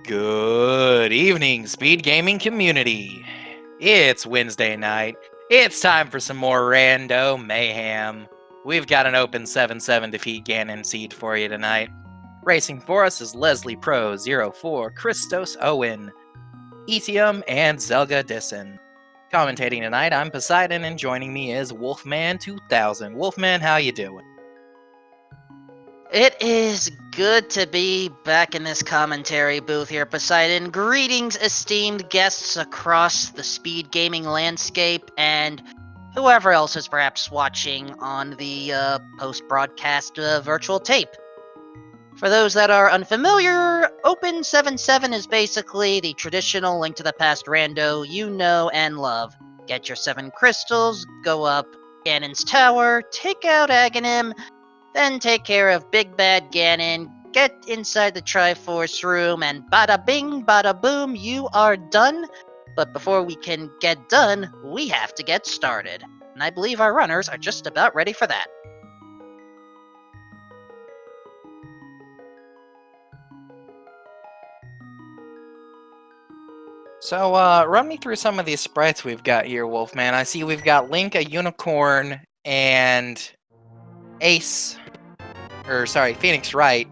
Good evening, speed gaming community. It's Wednesday night. It's time for some more rando mayhem. We've got an open 7-7 defeat Ganon seed for you tonight. Racing for us is Leslie Pro 04, Christos Owen, Etium, and Zelga Disson. Commentating tonight, I'm Poseidon, and joining me is Wolfman 2000. Wolfman, how you doing? It is good to be back in this commentary booth here, Poseidon. Greetings, esteemed guests across the speed gaming landscape, and whoever else is perhaps watching on the post-broadcast virtual tape. For those that are unfamiliar, Open 7-7 is basically the traditional Link to the Past rando you know and love. Get your 7 crystals, go up Ganon's tower, take out Aghanim, then take care of Big Bad Ganon, get inside the Triforce room, and bada bing, bada boom, you are done. But before we can get done, we have to get started. And I believe our runners are just about ready for that. So, run me through some of these sprites we've got here, Wolfman. I see we've got Link, a unicorn, and Ace, Phoenix Wright,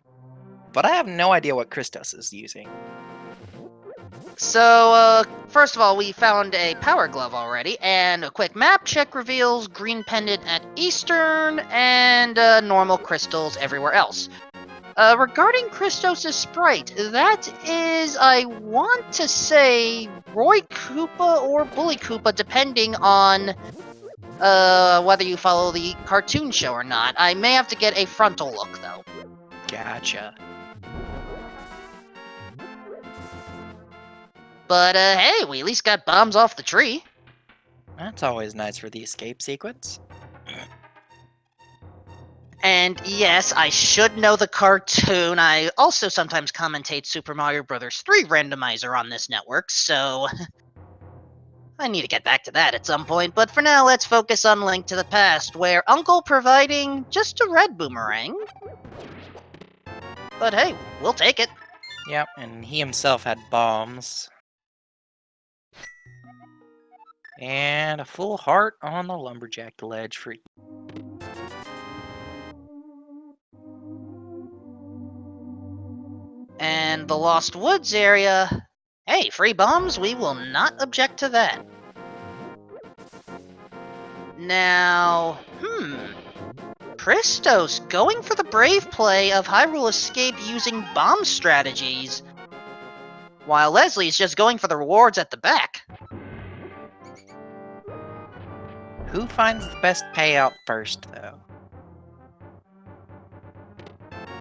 but I have no idea what Christos is using. So, first of all, we found a power glove already, and a quick map check reveals green pendant at Eastern, and normal crystals everywhere else. Regarding Christos' sprite, that is, I want to say, Roy Koopa or Bully Koopa, depending on whether you follow the cartoon show or not. I may have to get a frontal look, though. Gotcha. But, hey, we at least got bombs off the tree. That's always nice for the escape sequence. And yes, I should know the cartoon. I also sometimes commentate Super Mario Bros. 3 Randomizer on this network, so I need to get back to that at some point. But for now, let's focus on Link to the Past, where Uncle providing just a red boomerang. But hey, we'll take it. Yep, and he himself had bombs. And a full heart on the lumberjack ledge for... And the Lost Woods area. Hey, free bombs? We will not object to that. Now, Christos going for the brave play of Hyrule Escape using bomb strategies, while Leslie's just going for the rewards at the back. Who finds the best payout first, though?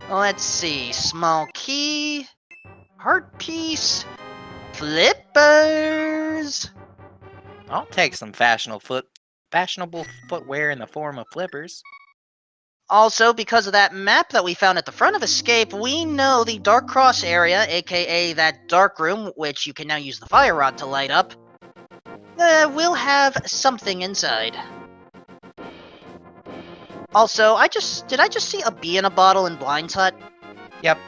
Let's see. Small key, heart piece, flippers. I'll take some fashionable footwear in the form of flippers. Also, because of that map that we found at the front of Escape, we know the Dark Cross area, aka that dark room, which you can now use the fire rod to light up, will have something inside. Also, did I just see a bee in a bottle in Blind's Hut? Yep.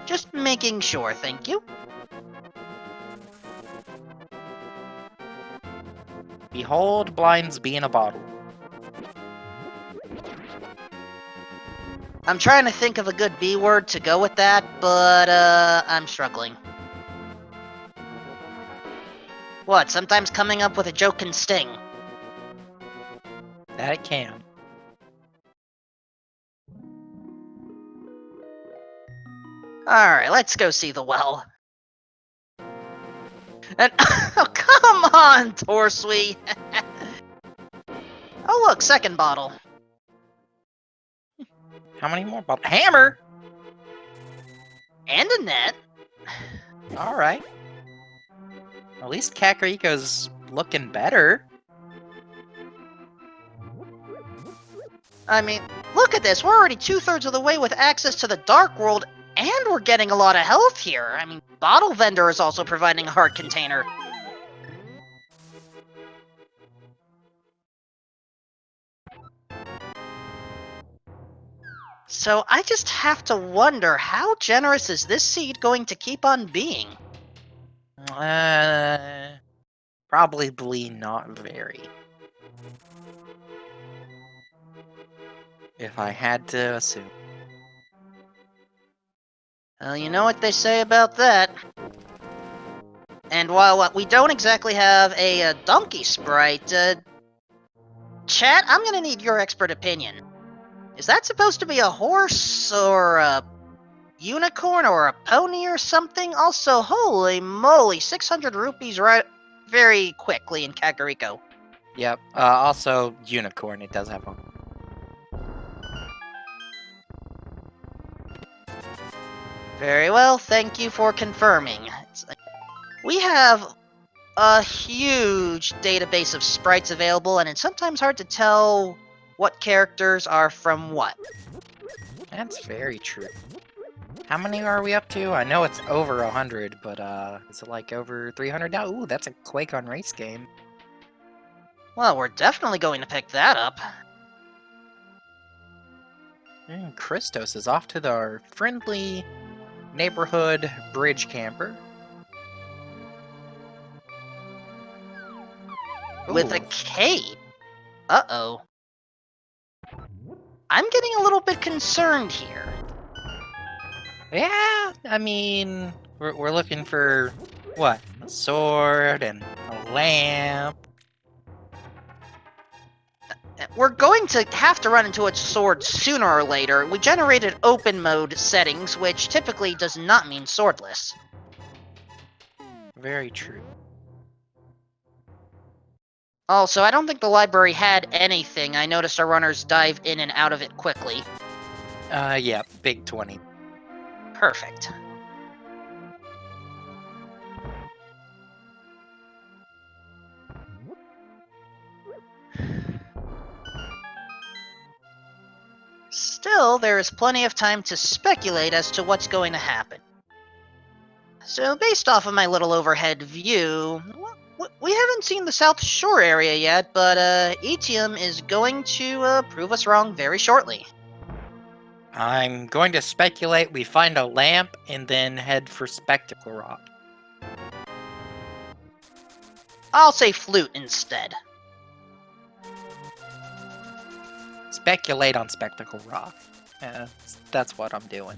Just making sure, thank you. Behold Blind's bee in a bottle. I'm trying to think of a good B word to go with that, but I'm struggling. What, sometimes coming up with a joke can sting. That it can. Alright, let's go see the well. And oh, come on, Torsui! Oh look, second bottle. How many more bottles? Hammer! And a net. Alright. At least Kakariko's looking better. I mean, look at this, we're already 2/3 of the way with access to the Dark World, and we're getting a lot of health here. I mean, Bottle Vendor is also providing a heart container. So I just have to wonder, how generous is this seed going to keep on being? Probably not very. If I had to assume. Well, you know what they say about that. And while we don't exactly have a donkey sprite, chat, I'm gonna need your expert opinion. Is that supposed to be a horse, or a unicorn, or a pony, or something? Also, holy moly, 600 rupees right very quickly in Kakariko. Yep. Also, unicorn. It does have a. Very well, thank you for confirming. We have a huge database of sprites available, and it's sometimes hard to tell what characters are from what. That's very true. How many are we up to? I know it's over 100, but is it like over 300 now? Ooh, that's a Quake on Race game. Well, we're definitely going to pick that up. Christos is off to our friendly neighborhood bridge camper. With a Ooh, cape. Uh-oh. I'm getting a little bit concerned here. yeah, I mean, we're looking for, what, a sword and a lamp. We're going to have to run into a sword sooner or later. We generated open mode settings, which typically does not mean swordless. Very true. Also, I don't think the library had anything. I noticed our runners dive in and out of it quickly. Yeah, big 20. Perfect. Still, there is plenty of time to speculate as to what's going to happen. So, based off of my little overhead view, we haven't seen the South Shore area yet, but Etium is going to prove us wrong very shortly. I'm going to speculate we find a lamp and then head for Spectacle Rock. I'll say flute instead. Speculate on Spectacle Rock. Yeah, that's what I'm doing.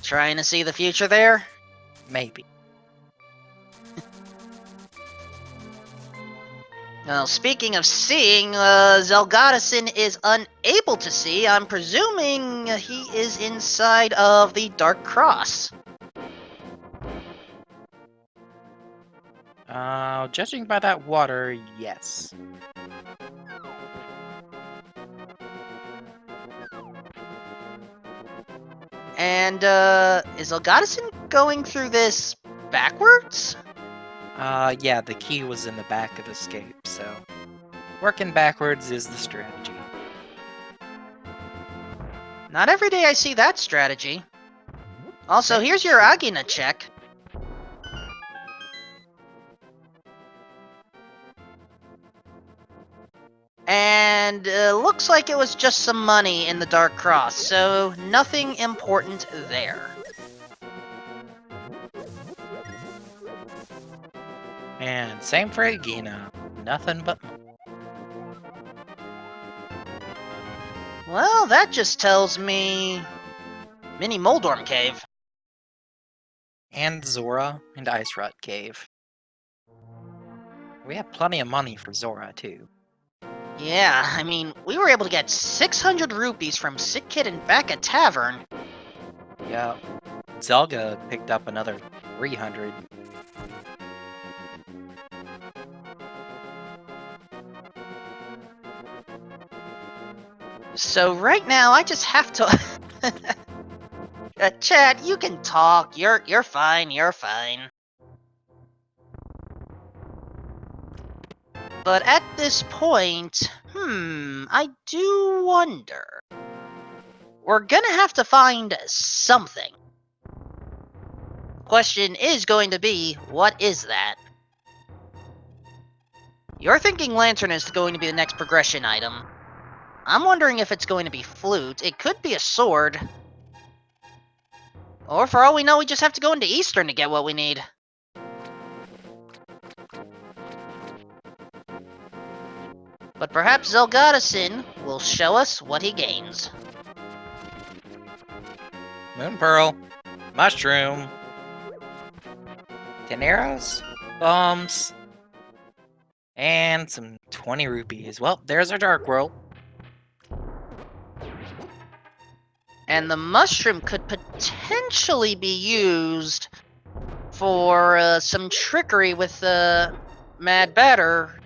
Trying to see the future there? Maybe. Well, speaking of seeing, Zelgadison is unable to see. I'm presuming he is inside of the Dark Cross. Judging by that water, yes. And, is Zelgadison going through this backwards? Yeah, the key was in the back of Escape, so working backwards is the strategy. Not every day I see that strategy. Also, here's your Agina check. And looks like it was just some money in the Dark Cross, so nothing important there. And same for Agina. Nothing but money. Well, that just tells me... Mini Moldorm Cave. And Zora and Ice Rut Cave. We have plenty of money for Zora, too. Yeah, I mean, we were able to get 600 rupees from Sick Kid and Bacca Tavern. Yeah. Zelga picked up another 300. So right now, I just have to... Chad, you can talk. You're fine, you're fine. But at this point, I do wonder. We're gonna have to find something. Question is going to be, what is that? You're thinking Lantern is going to be the next progression item. I'm wondering if it's going to be flute. It could be a sword. Or for all we know, we just have to go into Eastern to get what we need. But perhaps Zelgadasin will show us what he gains. Moon Pearl. Mushroom. 10 arrows. Bombs. And some 20 rupees. Well, there's our Dark World. And the mushroom could potentially be used for some trickery with the Mad Batter,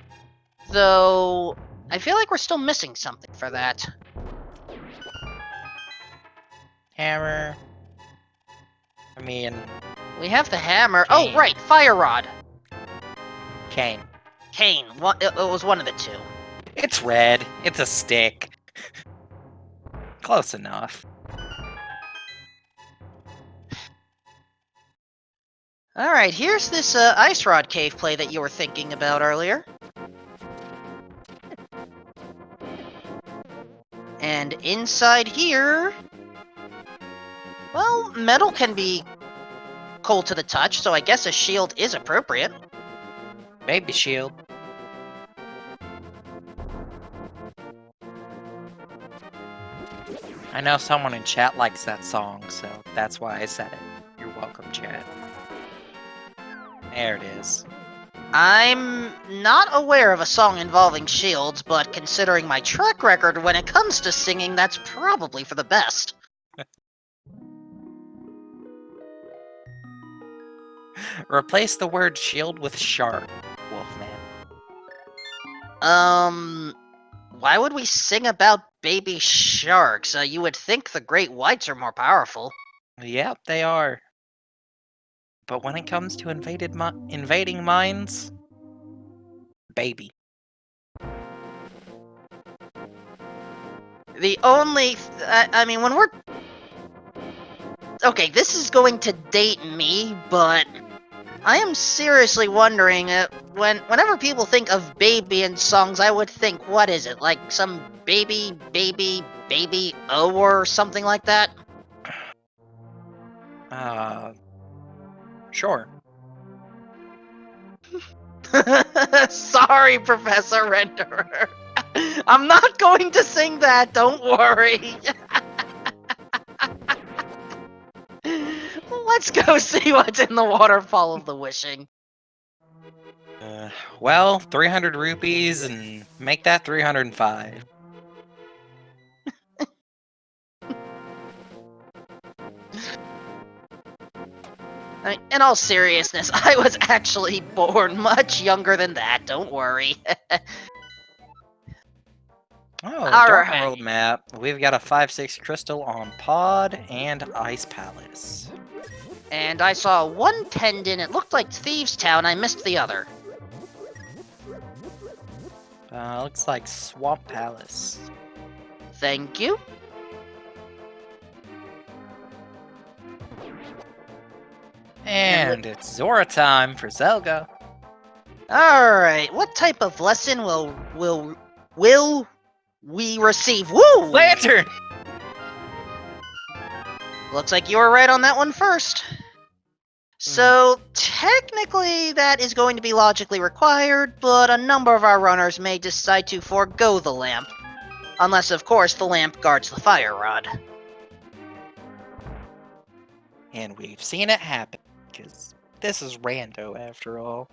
though I feel like we're still missing something for that. Hammer. I mean, We have the hammer. Cane. Oh, right, Fire Rod. cane. Cane. It was one of the two. It's red. It's a stick. Close enough. Alright, here's this Ice Rod cave play that you were thinking about earlier. And inside here... Well, metal can be cold to the touch, so I guess a shield is appropriate. Baby shield. I know someone in chat likes that song, so that's why I said it. You're welcome, chat. There it is. I'm not aware of a song involving shields, but considering my track record when it comes to singing, that's probably for the best. Replace the word shield with shark, Wolfman. Why would we sing about baby sharks? You would think the great whites are more powerful. Yep, they are. But when it comes to invading minds, baby. The only... I mean, when we're... Okay, this is going to date me, but... I am seriously wondering, whenever people think of baby in songs, I would think, what is it? Like some baby, oh, or something like that? Sure. Sorry, Professor Renderer. I'm not going to sing that, don't worry. Let's go see what's in the waterfall of the wishing. Well, 300 rupees and make that 305. I mean, in all seriousness, I was actually born much younger than that, don't worry. Oh, Dark Alright. World map. We've got a 5-6 crystal on Pod and Ice Palace. And I saw one pendant, it looked like Thieves' Town, I missed the other. Looks like Swamp Palace. Thank you. And it's Zora time for Zelga. Alright, what type of lesson will we receive? Woo! Lantern! Looks like you were right on that one first. So, technically that is going to be logically required, but a number of our runners may decide to forego the lamp. Unless, of course, the lamp guards the fire rod. And we've seen it happen, because this is rando after all.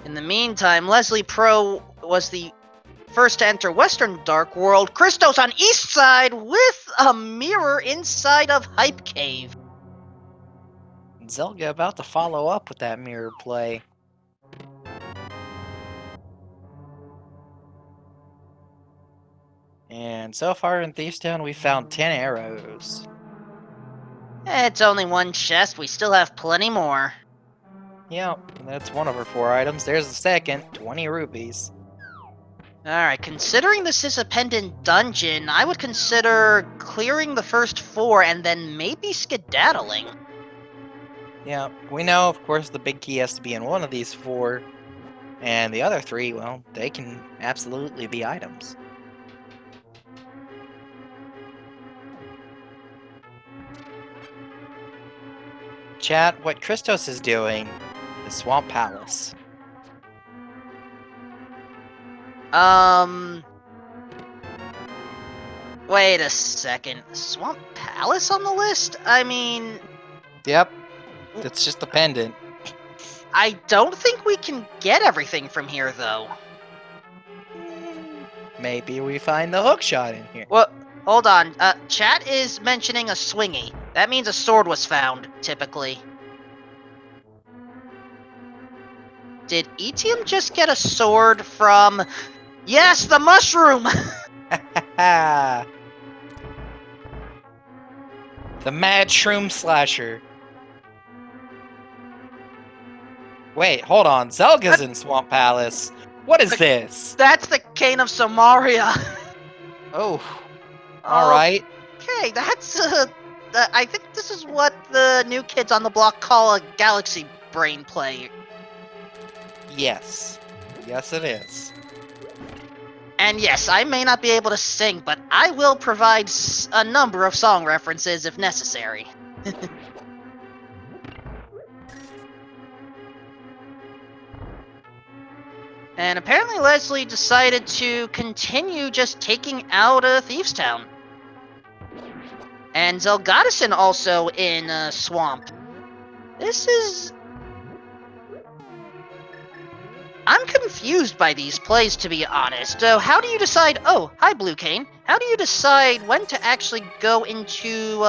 In the meantime, Leslie Pro was the first to enter Western Dark World, Christos on East Side with a mirror inside of Hype Cave. Zelga about to follow up with that mirror play. And so far in Thieves' Town, we found 10 arrows. It's only one chest, we still have plenty more. Yep, that's one of our 4 items. There's the second, 20 rupees. Alright, considering this is a pendant dungeon, I would consider clearing the first 4 and then maybe skedaddling. Yeah, we know, of course, the big key has to be in one of these 4, and the other 3, well, they can absolutely be items. Chat, what Christos is doing is Swamp Palace. Wait a second. Swamp Palace on the list? I mean, Yep, it's just a pendant. I don't think we can get everything from here, though. Maybe we find the hookshot in here. Well, hold on. Chat is mentioning a swingy. That means a sword was found, typically. Did Etium just get a sword from... Yes, the mushroom! The Mad Shroom Slasher. Wait, hold on. Zelga's in Swamp Palace. What is this? That's the Cane of Samaria. Oh, alright. Okay, that's, I think this is what the new kids on the block call a galaxy brain play. Yes. Yes, it is. And yes, I may not be able to sing, but I will provide a number of song references if necessary. And apparently Leslie decided to continue just taking out Thieves Town. And Zelgadison also in Swamp. This is... I'm confused by these plays, to be honest. How do you decide... Oh, hi, Blue Cane. How do you decide when to actually go into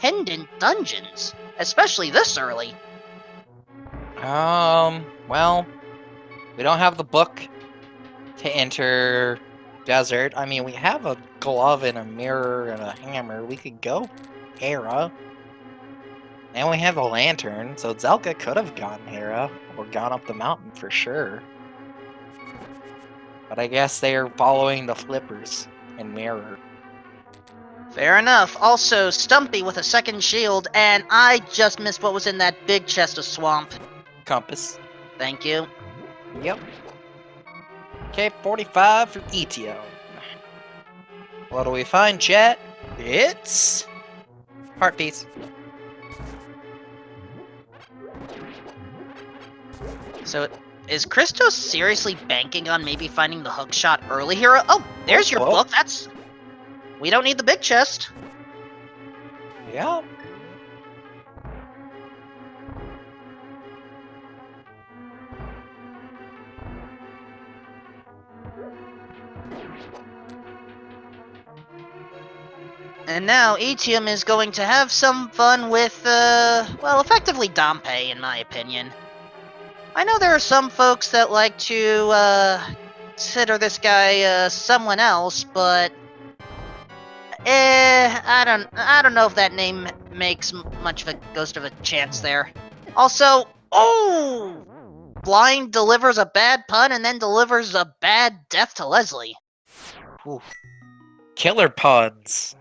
pendant dungeons? Especially this early. Well, we don't have the book to enter desert. I mean, we have a glove and a mirror and a hammer. We could go Hera. And we have a lantern, so Zelka could have gotten Hera or gone up the mountain for sure. But I guess they are following the flippers and mirror. Fair enough. Also, Stumpy with a second shield, and I just missed what was in that big chest of swamp. Compass. Thank you. Yep. Okay, 45 for Etio. What do we find, chat? It's... heart piece. So, is Christos seriously banking on maybe finding the hookshot early here? Oh, there's your book. That's... We don't need the big chest. Yeah. And now Etium is going to have some fun with, well, effectively Dompe, in my opinion. I know there are some folks that like to, consider this guy, someone else, but... I don't know if that name makes much of a ghost of a chance there. Also, oh! Blind delivers a bad pun and then delivers a bad death to Leslie. Ooh. Killer puns.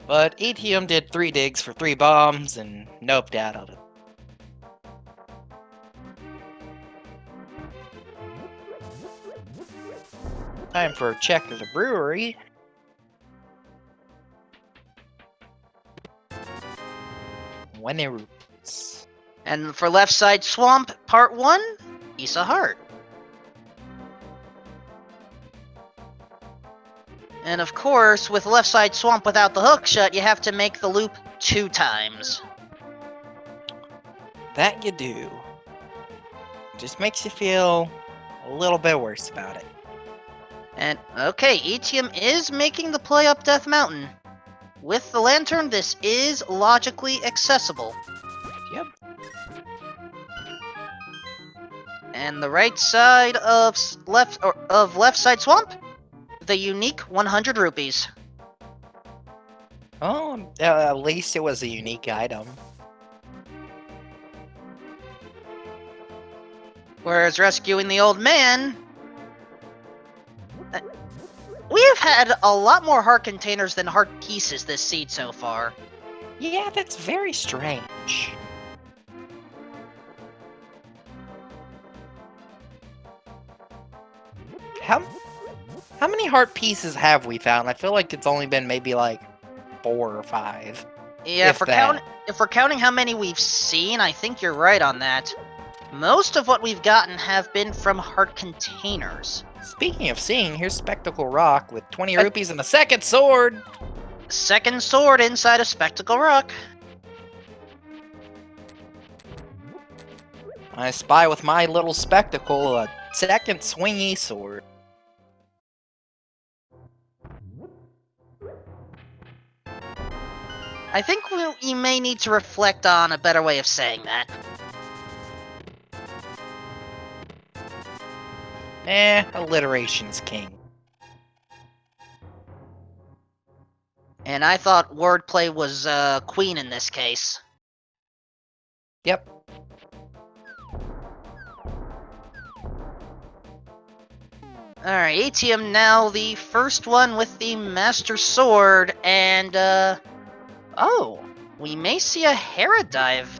But Etium did 3 digs for 3 bombs and noped out of it. Time for a check of the brewery. When it roots. And for Left Side Swamp, Part 1, Issa Hart. And of course, with Left Side Swamp without the hookshot, you have to make the loop 2 times. That you do. Just makes you feel a little bit worse about it. And, okay, Etium is making the play up Death Mountain. With the lantern, this is logically accessible. Yep. And the right side of Left Side Swamp, the unique 100 rupees. Oh, at least it was a unique item. Whereas rescuing the old man... We have had a lot more heart containers than heart pieces this seed so far. Yeah, that's very strange. How many heart pieces have we found? I feel like it's only been maybe like 4 or 5. Yeah, If that. if we're counting how many we've seen, I think you're right on that. Most of what we've gotten have been from heart containers. Speaking of seeing, here's Spectacle Rock with 20 Uh, rupees and a second sword. Second sword inside a Spectacle Rock. I spy with my little spectacle a second swingy sword. I think we may need to reflect on a better way of saying that. Alliteration's king. And I thought wordplay was queen in this case. Yep. Alright, ATM now the first one with the Master Sword, and oh, we may see a Herodive.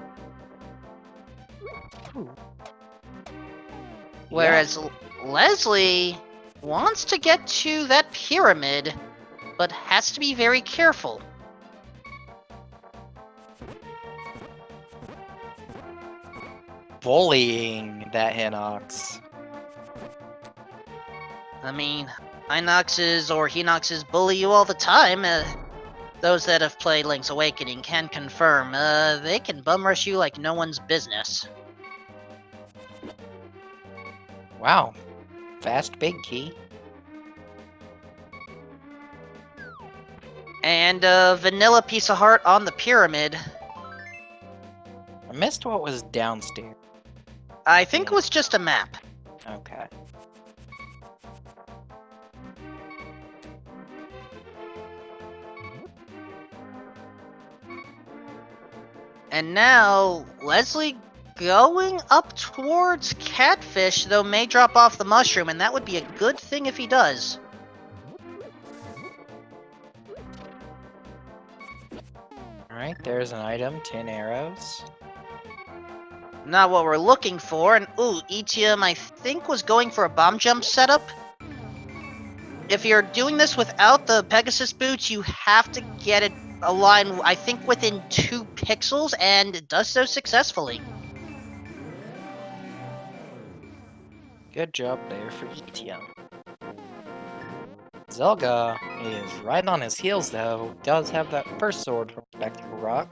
Whereas Leslie wants to get to that pyramid, but has to be very careful. Bullying that Hinox. I mean, Hinoxes or Hinoxes bully you all the time. Those that have played Link's Awakening can confirm. They can bum rush you like no one's business. Wow. Fast big key. And a vanilla piece of heart on the pyramid. I missed what was downstairs. I think it was just a map. Okay. And now, Leslie going up towards Catfish, though may drop off the mushroom, and that would be a good thing if he does. Alright, there's an item, 10 arrows. Not what we're looking for, and ooh, ETM I think was going for a bomb jump setup. If you're doing this without the Pegasus boots, you have to get it aligned, I think, within 2 pixels, and it does so successfully. Good job there for ETM. Zelga is right on his heels, though. Does have that first sword from Spectacle Rock.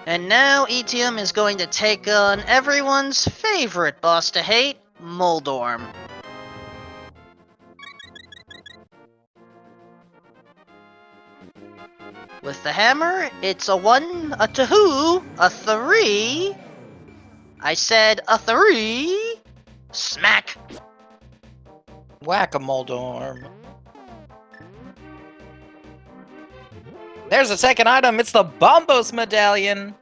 And now ETM is going to take on everyone's favorite boss to hate, Moldorm. With the hammer, it's a 1, a 2, a 3. I said a 3. Smack. Whack-a-Moldorm. There's a second item. It's the Bombos Medallion.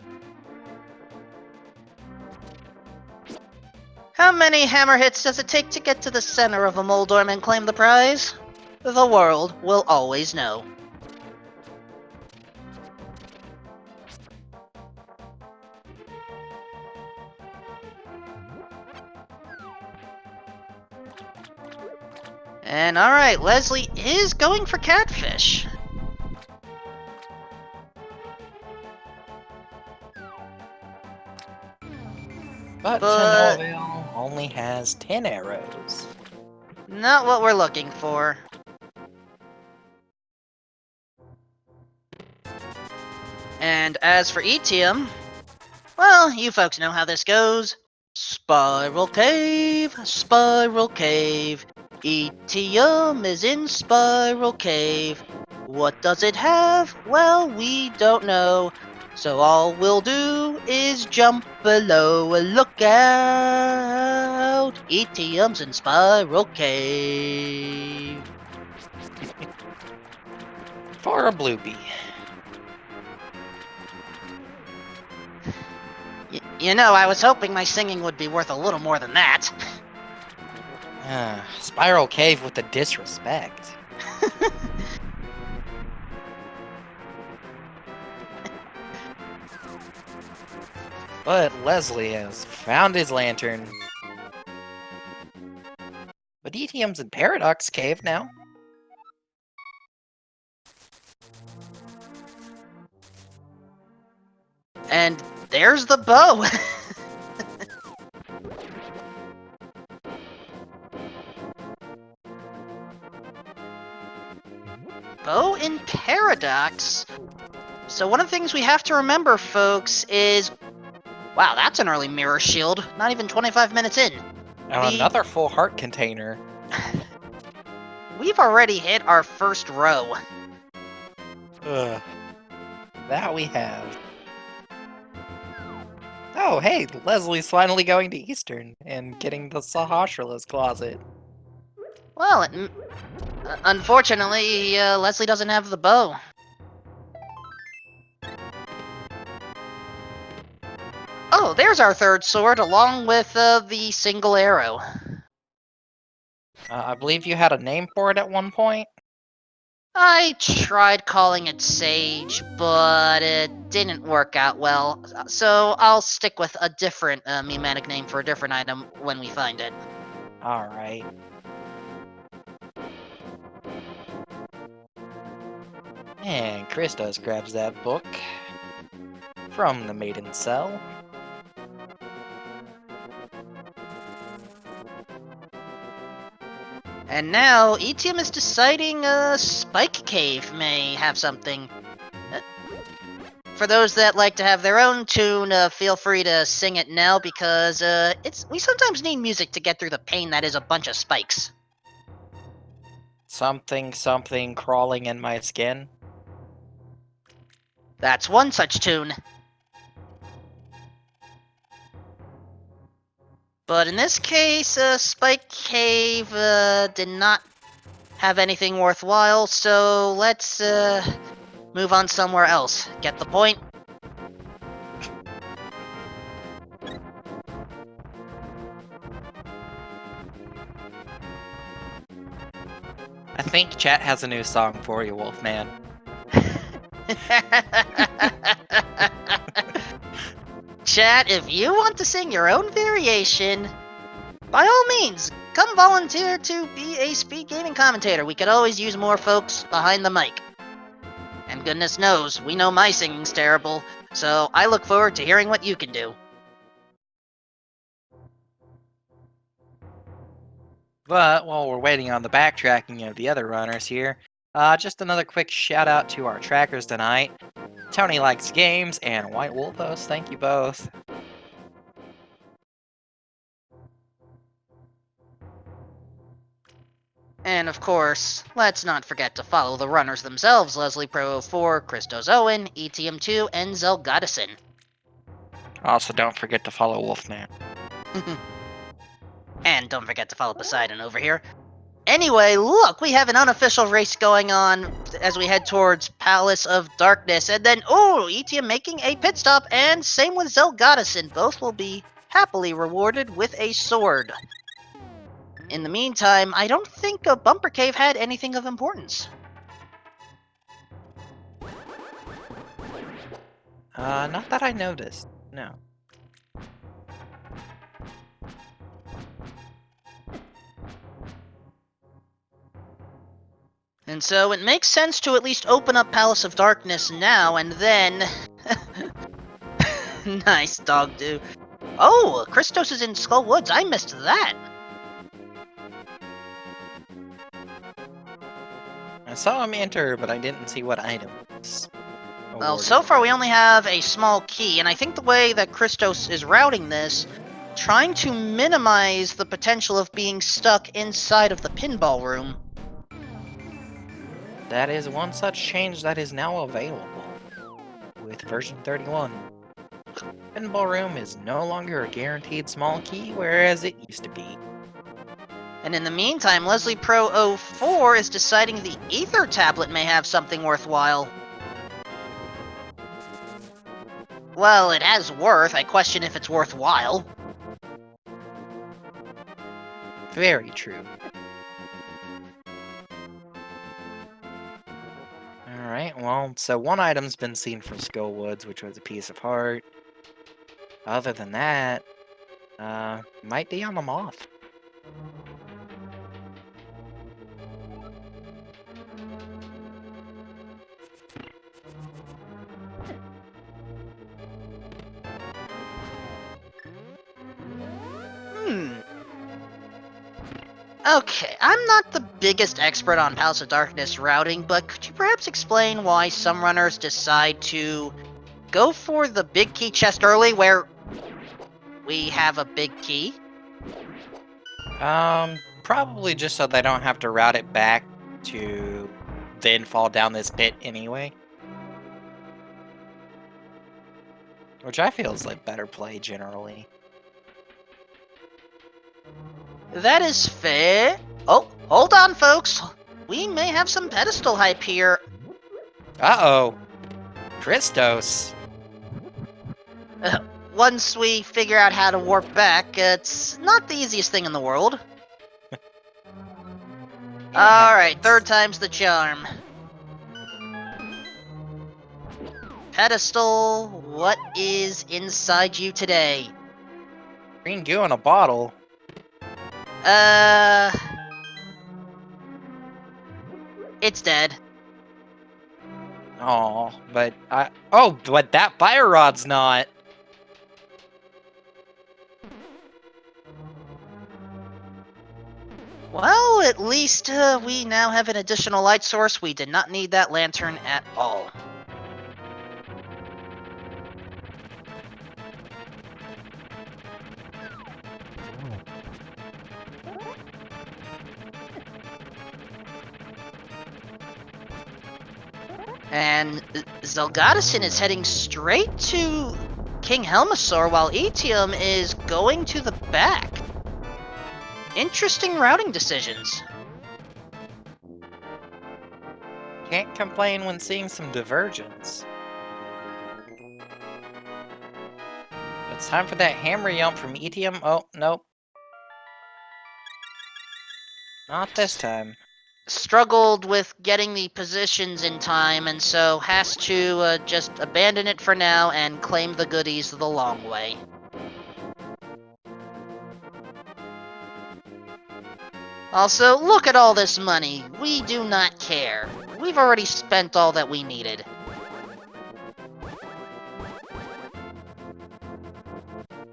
How many hammer hits does it take to get to the center of a Moldorm and claim the prize? The world will always know. And alright, Leslie is going for Catfish. But Tanovel only has 10 arrows. Not what we're looking for. And as for ETM, well, you folks know how this goes. Spiral Cave, Spiral Cave. ETM is in Spiral Cave. What does it have? Well, we don't know. So all we'll do is jump below. Look out! ETM's in Spiral Cave. For a Bluebee. You know, I was hoping my singing would be worth a little more than that. Spiral Cave with the disrespect. But Leslie has found his lantern. But ETM's in Paradox Cave now. And there's the bow! Bow in Paradox? So one of the things we have to remember, folks, is... Wow, that's an early mirror shield. Not even 25 minutes in. And another full heart container. We've already hit our first row. Ugh. That we have. Oh, hey, Leslie's finally going to Eastern and getting the Sahasrala's closet. Well, unfortunately, Leslie doesn't have the bow. Oh, there's our third sword, along with the single arrow. I believe you had a name for it at one point? I tried calling it Sage, but it didn't work out well, so I'll stick with a different mimetic name for a different item when we find it. Alright. And Christos grabs that book from the Maiden Cell. And now, ETM is deciding Spike Cave may have something. For those that like to have their own tune, feel free to sing it now, because we sometimes need music to get through the pain that is a bunch of spikes. Something, something crawling in my skin. That's one such tune. But in this case, Spike Cave did not have anything worthwhile, so let's move on somewhere else. Get the point? I think chat has a new song for you, Wolfman. Chat, if you want to sing your own variation, by all means, come volunteer to be a speed gaming commentator. We could always use more folks behind the mic. And goodness knows, we know my singing's terrible, so I look forward to hearing what you can do. But while we're waiting on the backtracking of the other runners here, just another quick shout out to our trackers tonight. Tony Likes Games and White Wolfos, thank you both. And of course, let's not forget to follow the runners themselves, Leslie Pro 04, Christos Owen, ETM2, and Zelgadison. Also, don't forget to follow Wolfman. And don't forget to follow Poseidon over here. Anyway, look, we have an unofficial race going on as we head towards Palace of Darkness, and then, oh, ETM making a pit stop, and same with Zelgadison. Both will be happily rewarded with a sword. In the meantime, I don't think a Bumper Cave had anything of importance. Not that I noticed, no. And so it makes sense to at least open up Palace of Darkness now, and then... Nice, dog do. Oh, Christos is in Skull Woods. I missed that. I saw him enter, but I didn't see what item was Well, so awarded. far we only have a small key, and I think the way that Christos is routing this, trying to minimize the potential of being stuck inside of the pinball room. That is one such change that is now available with version 31. Pinball Room is no longer a guaranteed small key, whereas it used to be. And in the meantime, Leslie Pro 04 is deciding the Ether tablet may have something worthwhile. Well, it has worth. I question if it's worthwhile. Very true. Alright, Well, so one item's been seen from Skullwoods, which was a piece of heart. Other than that, might be on the moth. Okay, I'm not the biggest expert on Palace of Darkness routing, but could you perhaps explain why some runners decide to go for the big key chest early where we have a big key? Probably just so they don't have to route it back to then fall down this pit anyway. Which I feel is like better play generally. That is fair. Oh, hold on, folks. We may have some pedestal hype here. Uh-oh. Christos. Once we figure out how to warp back, it's not the easiest thing in the world. Alright, third time's the charm. Pedestal, what is inside you today? Green goo in a bottle. It's dead. Oh, but but that fire rod's not. Well, at least we now have an additional light source. We did not need that lantern at all. And Zelgadison is heading straight to King Helmasaur, while Etium is going to the back. Interesting routing decisions. Can't complain when seeing some divergence. It's time for that hammer yump from Etium. Oh, nope. Not this time. Struggled with getting the positions in time, and so has to just abandon it for now and claim the goodies the long way. Also, look at all this money. We do not care. We've already spent all that we needed.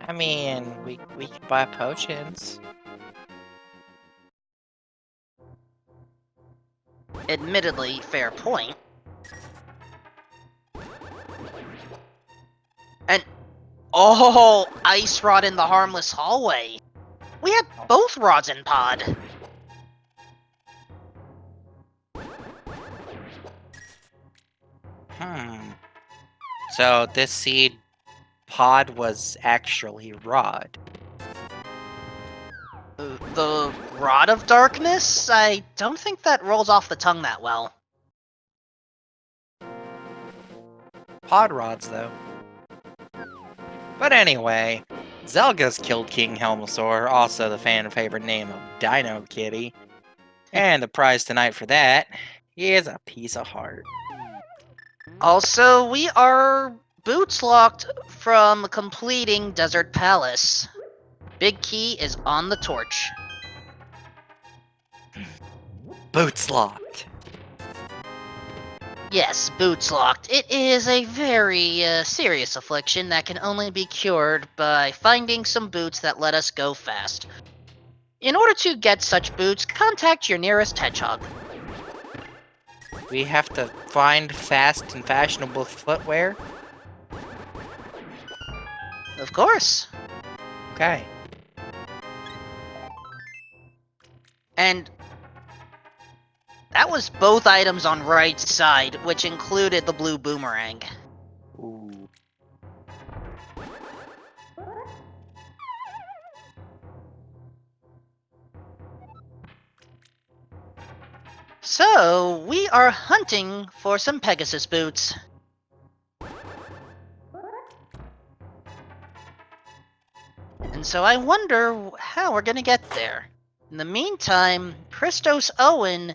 I mean, we could buy potions. Admittedly, fair point. And oh, ice rod in the harmless hallway. We had both rods in pod. So this seed pod was actually rod. The Rod of Darkness? I don't think that rolls off the tongue that well. Pod rods, though. But anyway, Zelga's killed King Helmasaur, also the fan favorite name of Dino Kitty. And the prize tonight for that is a piece of heart. Also, we are boots locked from completing Desert Palace. Big key is on the torch. Boots locked. Yes, boots locked. It is a very serious affliction that can only be cured by finding some boots that let us go fast. In order to get such boots, contact your nearest hedgehog. We have to find fast and fashionable footwear? Of course. Okay. And that was both items on right side, which included the blue boomerang. Ooh. So, we are hunting for some Pegasus boots. And so I wonder how we're gonna get there. In the meantime, Christos Owen,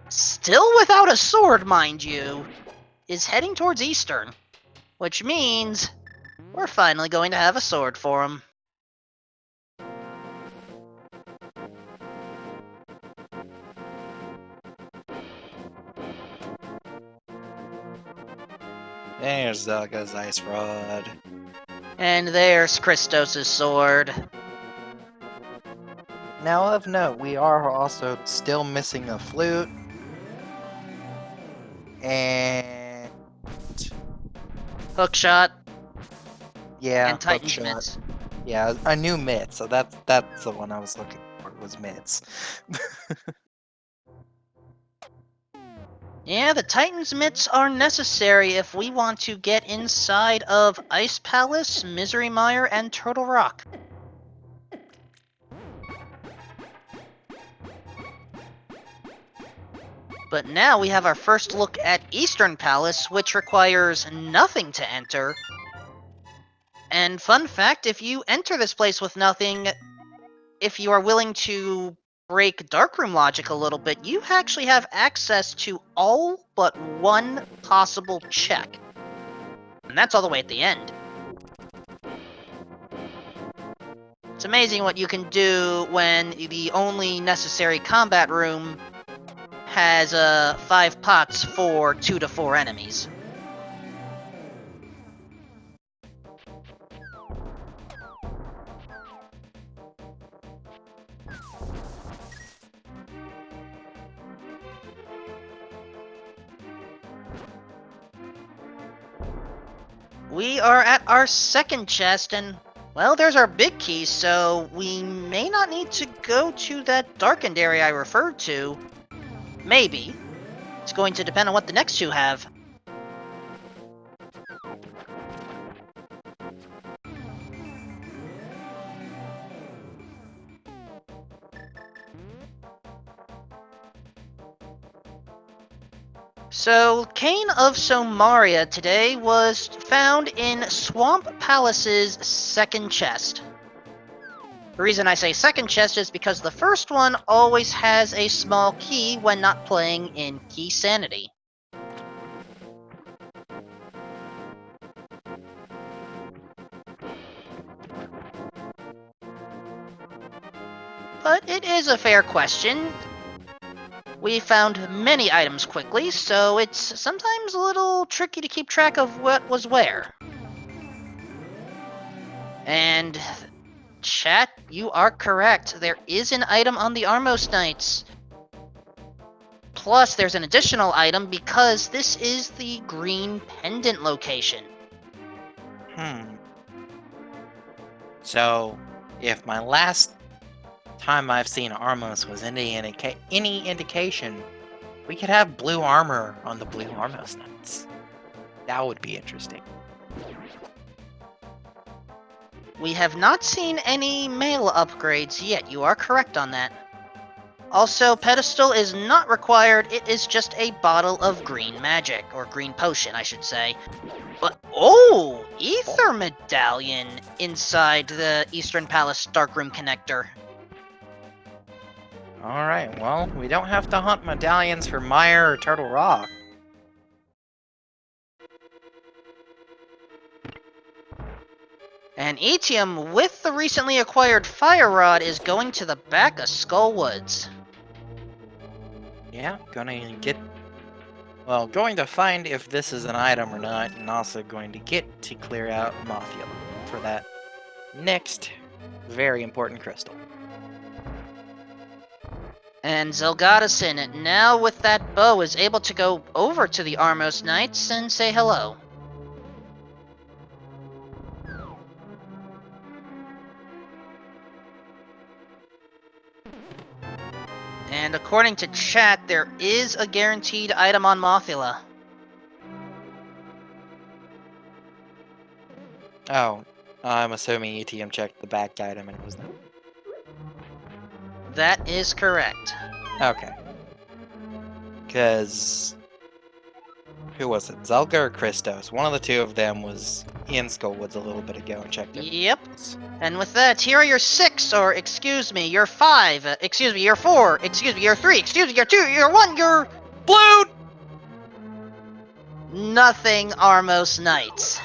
still without a sword, mind you, is heading towards Eastern, which means we're finally going to have a sword for him. There's Zelga's Ice Rod. And there's Christos' sword. Now of note, we are also still missing a flute. And Hookshot. yeah, And Titan's hookshot. Mitts. Yeah, a new mitt, so that's the one I was looking for, was mitts. Yeah, the Titan's Mitts are necessary if we want to get inside of Ice Palace, Misery Mire, and Turtle Rock. But now we have our first look at Eastern Palace, which requires nothing to enter. And fun fact, if you enter this place with nothing, if you are willing to break Darkroom logic a little bit, you actually have access to all but one possible check. And that's all the way at the end. It's amazing what you can do when the only necessary combat room has 5 pots for 2 to 4 enemies. We are at our second chest, and, well, there's our big key, so we may not need to go to that darkened area I referred to. Maybe. It's going to depend on what the next two have. So, Cane of Somaria today was found in Swamp Palace's second chest. The reason I say second chest is because the first one always has a small key when not playing in Key Sanity. But it is a fair question. We found many items quickly, so it's sometimes a little tricky to keep track of what was where. And chat, you are correct. There is an item on the Armos Knights. Plus, there's an additional item because this is the green pendant location. So, if my last time I've seen Armos was any indication, we could have blue armor on the blue Armos Knights. That would be interesting. We have not seen any mail upgrades yet. You are correct on that. Also, pedestal is not required. It is just a bottle of green magic, or green potion, I should say. But, oh! Ether medallion inside the Eastern Palace Darkroom connector. Alright, well, we don't have to hunt medallions for Mire or Turtle Rock. And Etium, with the recently acquired Fire Rod, is going to the back of Skullwoods. Yeah, going to find if this is an item or not, and also going to get to clear out Mafia for that next very important crystal. And Zelgadison, now with that bow, is able to go over to the Armos Knights and say hello. And according to chat, there is a guaranteed item on Mothula. Oh, I'm assuming ETM checked the back item and it was not. That is correct. Okay. Because who was it? Zelga or Christos? One of the two of them was in Skullwoods a little bit ago and checked it. Yep. And with that, here are your 6, or excuse me, your 5, excuse me, your 4, excuse me, your 3, excuse me, your 2, your 1, your... Blue! Nothing Armos Knights.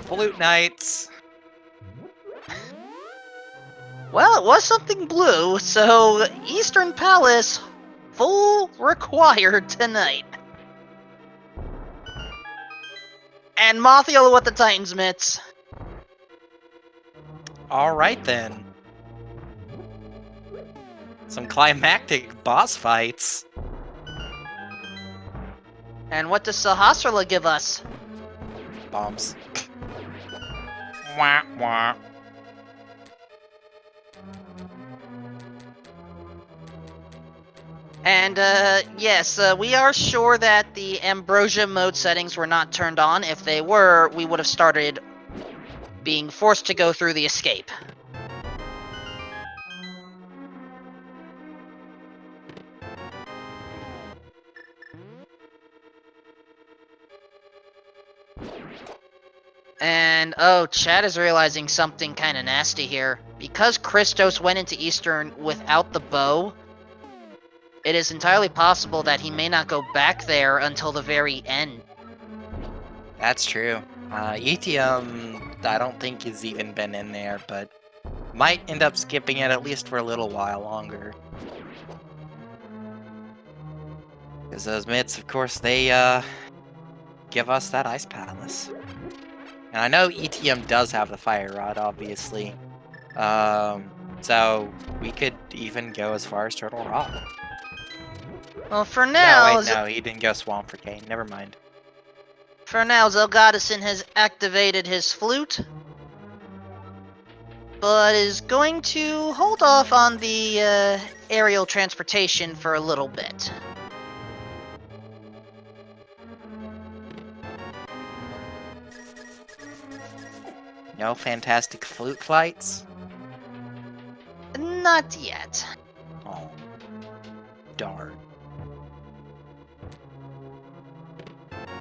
Flute Knights. Well, it was something blue, so Eastern Palace, full required tonight. And Mothiola with the Titan's mitts. Alright then. Some climactic boss fights. And what does Sahasrara give us? Bombs. Wah, wah. And, yes, we are sure that the Ambrosia mode settings were not turned on. If they were, we would have started being forced to go through the escape. And, oh, Chad is realizing something kind of nasty here. Because Christos went into Eastern without the bow, it is entirely possible that he may not go back there until the very end. That's true. ETM, I don't think has even been in there, but might end up skipping it at least for a little while longer. Because those mitts, of course, they give us that Ice Palace. And I know ETM does have the Fire Rod, obviously. So we could even go as far as Turtle Rock. Well, for now... No, wait, no, he didn't go Swamp for Kane. Never mind. For now, Zelgadison has activated his flute, but is going to hold off on the aerial transportation for a little bit. No fantastic flute flights? Not yet. Oh, darn.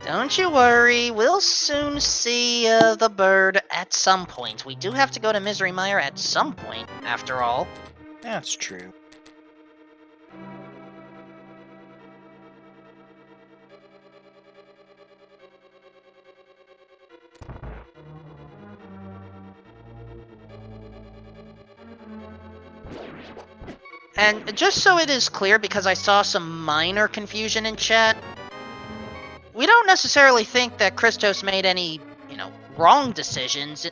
Don't you worry, we'll soon see the bird at some point. We do have to go to Misery Mire at some point, after all. That's true. And just so it is clear, because I saw some minor confusion in chat, we don't necessarily think that Christos made any, wrong decisions.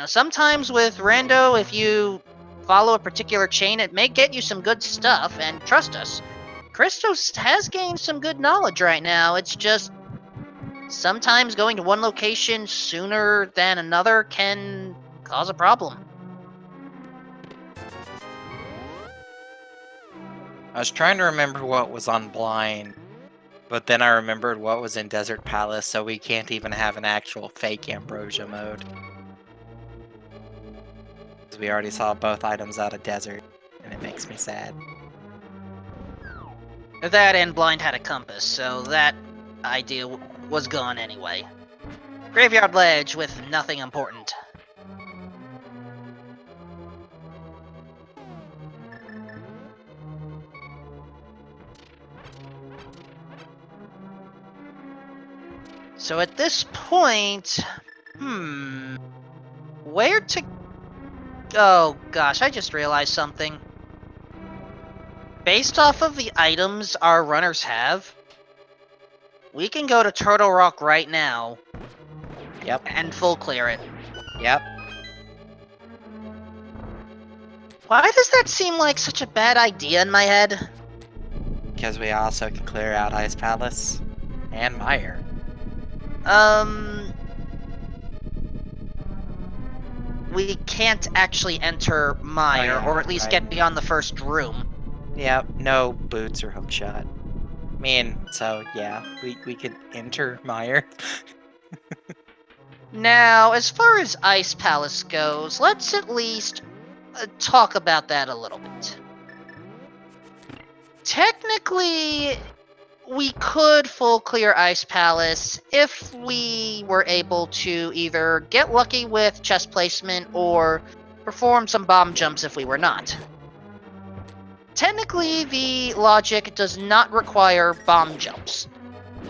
Sometimes with Rando, if you follow a particular chain, it may get you some good stuff, and trust us, Christos has gained some good knowledge right now. It's just sometimes going to one location sooner than another can cause a problem. I was trying to remember what was on Blind, but then I remembered what was in Desert Palace, so we can't even have an actual fake Ambrosia mode. Because we already saw both items out of Desert, and it makes me sad. That and Blind had a compass, so that idea was gone anyway. Graveyard Ledge with nothing important. So at this point, where to... Oh gosh, I just realized something. Based off of the items our runners have, we can go to Turtle Rock right now. Yep. And full clear it. Yep. Why does that seem like such a bad idea in my head? Because we also can clear out Ice Palace and Mire. We can't actually enter Mire, yeah, or at least get beyond the first room. Yep, no boots or hookshot. I mean, so yeah, we could enter Mire. Now, as far as Ice Palace goes, let's at least talk about that a little bit. Technically, we could full clear Ice Palace if we were able to either get lucky with chest placement or perform some bomb jumps if we were not. Technically, the logic does not require bomb jumps.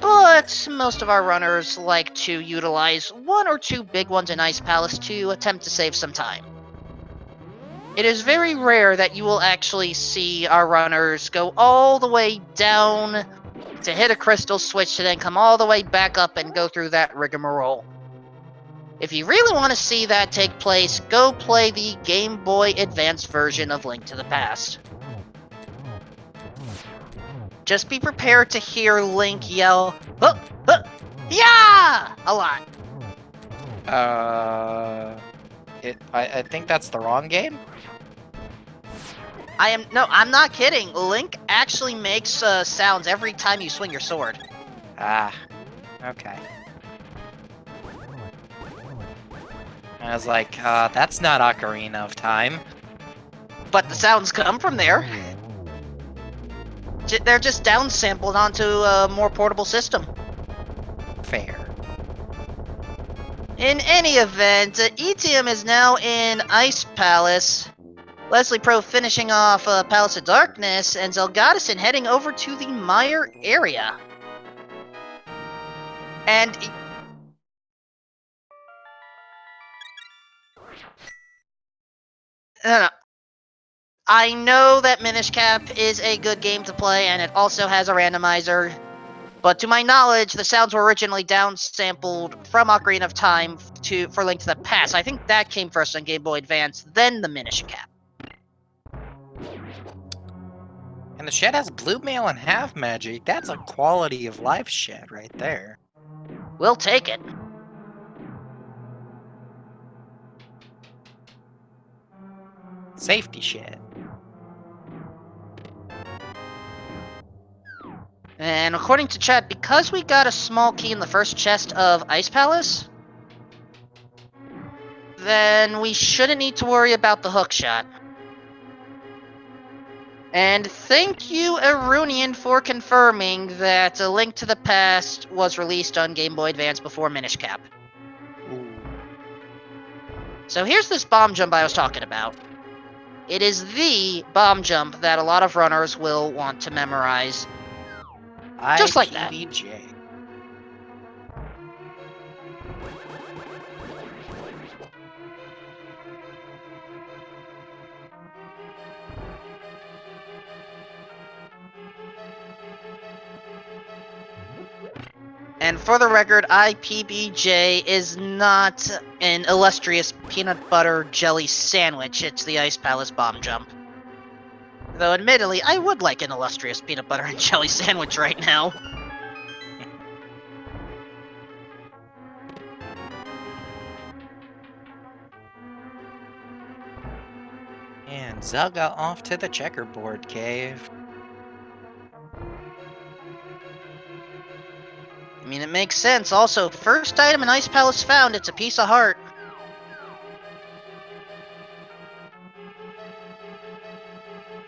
but most of our runners like to utilize one or two big ones in Ice Palace to attempt to save some time. It is very rare that you will actually see our runners go all the way down to hit a crystal switch to then come all the way back up and go through that rigmarole. If you really want to see that take place, go play the Game Boy Advance version of Link to the Past. Just be prepared to hear Link yell, huh, huh, yeah! A lot. I think that's the wrong game. I'm not kidding. Link actually makes sounds every time you swing your sword. Ah, okay. I was like, that's not Ocarina of Time. But the sounds come from there. They're just downsampled onto a more portable system. Fair. In any event, Etium is now in Ice Palace. Leslie Pro finishing off Palace of Darkness, and Zelgadison heading over to the Mire area. And I know that Minish Cap is a good game to play, and it also has a randomizer. But to my knowledge, the sounds were originally downsampled from Ocarina of Time for Link to the Past. I think that came first on Game Boy Advance, then the Minish Cap. And the shed has blue mail and half magic. That's a quality of life shed right there. We'll take it. Safety shed. And according to chat, because we got a small key in the first chest of Ice Palace, then we shouldn't need to worry about the hook shot. And thank you, Arunian, for confirming that A Link to the Past was released on Game Boy Advance before Minish Cap. Ooh. So here's this bomb jump I was talking about. It is the bomb jump that a lot of runners will want to memorize. Just like that. IPBJ. And for the record, IPBJ is not an illustrious peanut butter jelly sandwich, it's the Ice Palace bomb jump. Though admittedly, I would like an illustrious peanut butter and jelly sandwich right now. And Zelga off to the checkerboard cave. I mean, it makes sense. Also, first item in Ice Palace found, it's a piece of heart.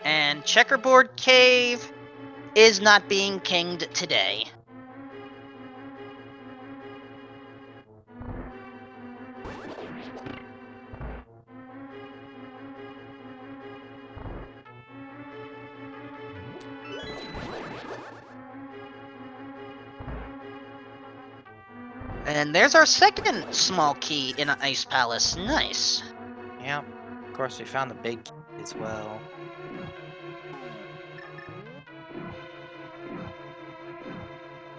And Checkerboard Cave is not being kinged today. And there's our second small key in Ice Palace. Nice. Yeah, of course we found the big key as well.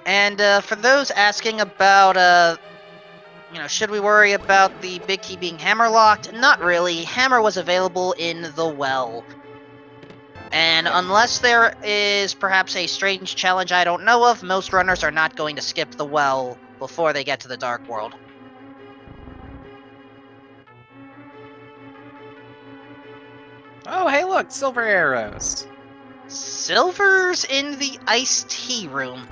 And for those asking about, should we worry about the big key being hammer-locked? Not really. Hammer was available in the well. And unless there is perhaps a strange challenge I don't know of, most runners are not going to skip the well before they get to the Dark World. Oh, hey look, silver arrows. Silver's in the iced tea room.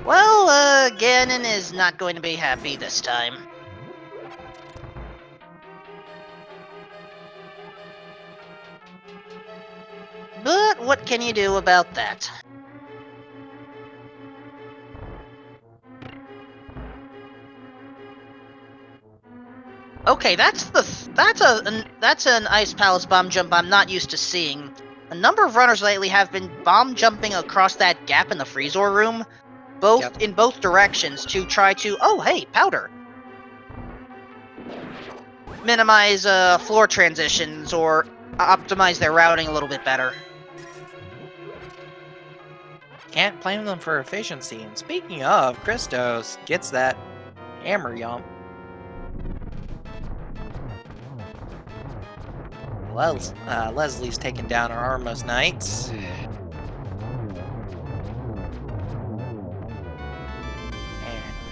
Well, Ganon is not going to be happy this time. But what can you do about that? Okay, that's an Ice Palace bomb jump I'm not used to seeing. A number of runners lately have been bomb jumping across that gap in the freezer room, in both directions to try to. Oh, hey, powder. Minimize floor transitions or optimize their routing a little bit better. Can't blame them for efficiency. And speaking of, Christos gets that hammer yump. Leslie's taking down our Armos Knights. And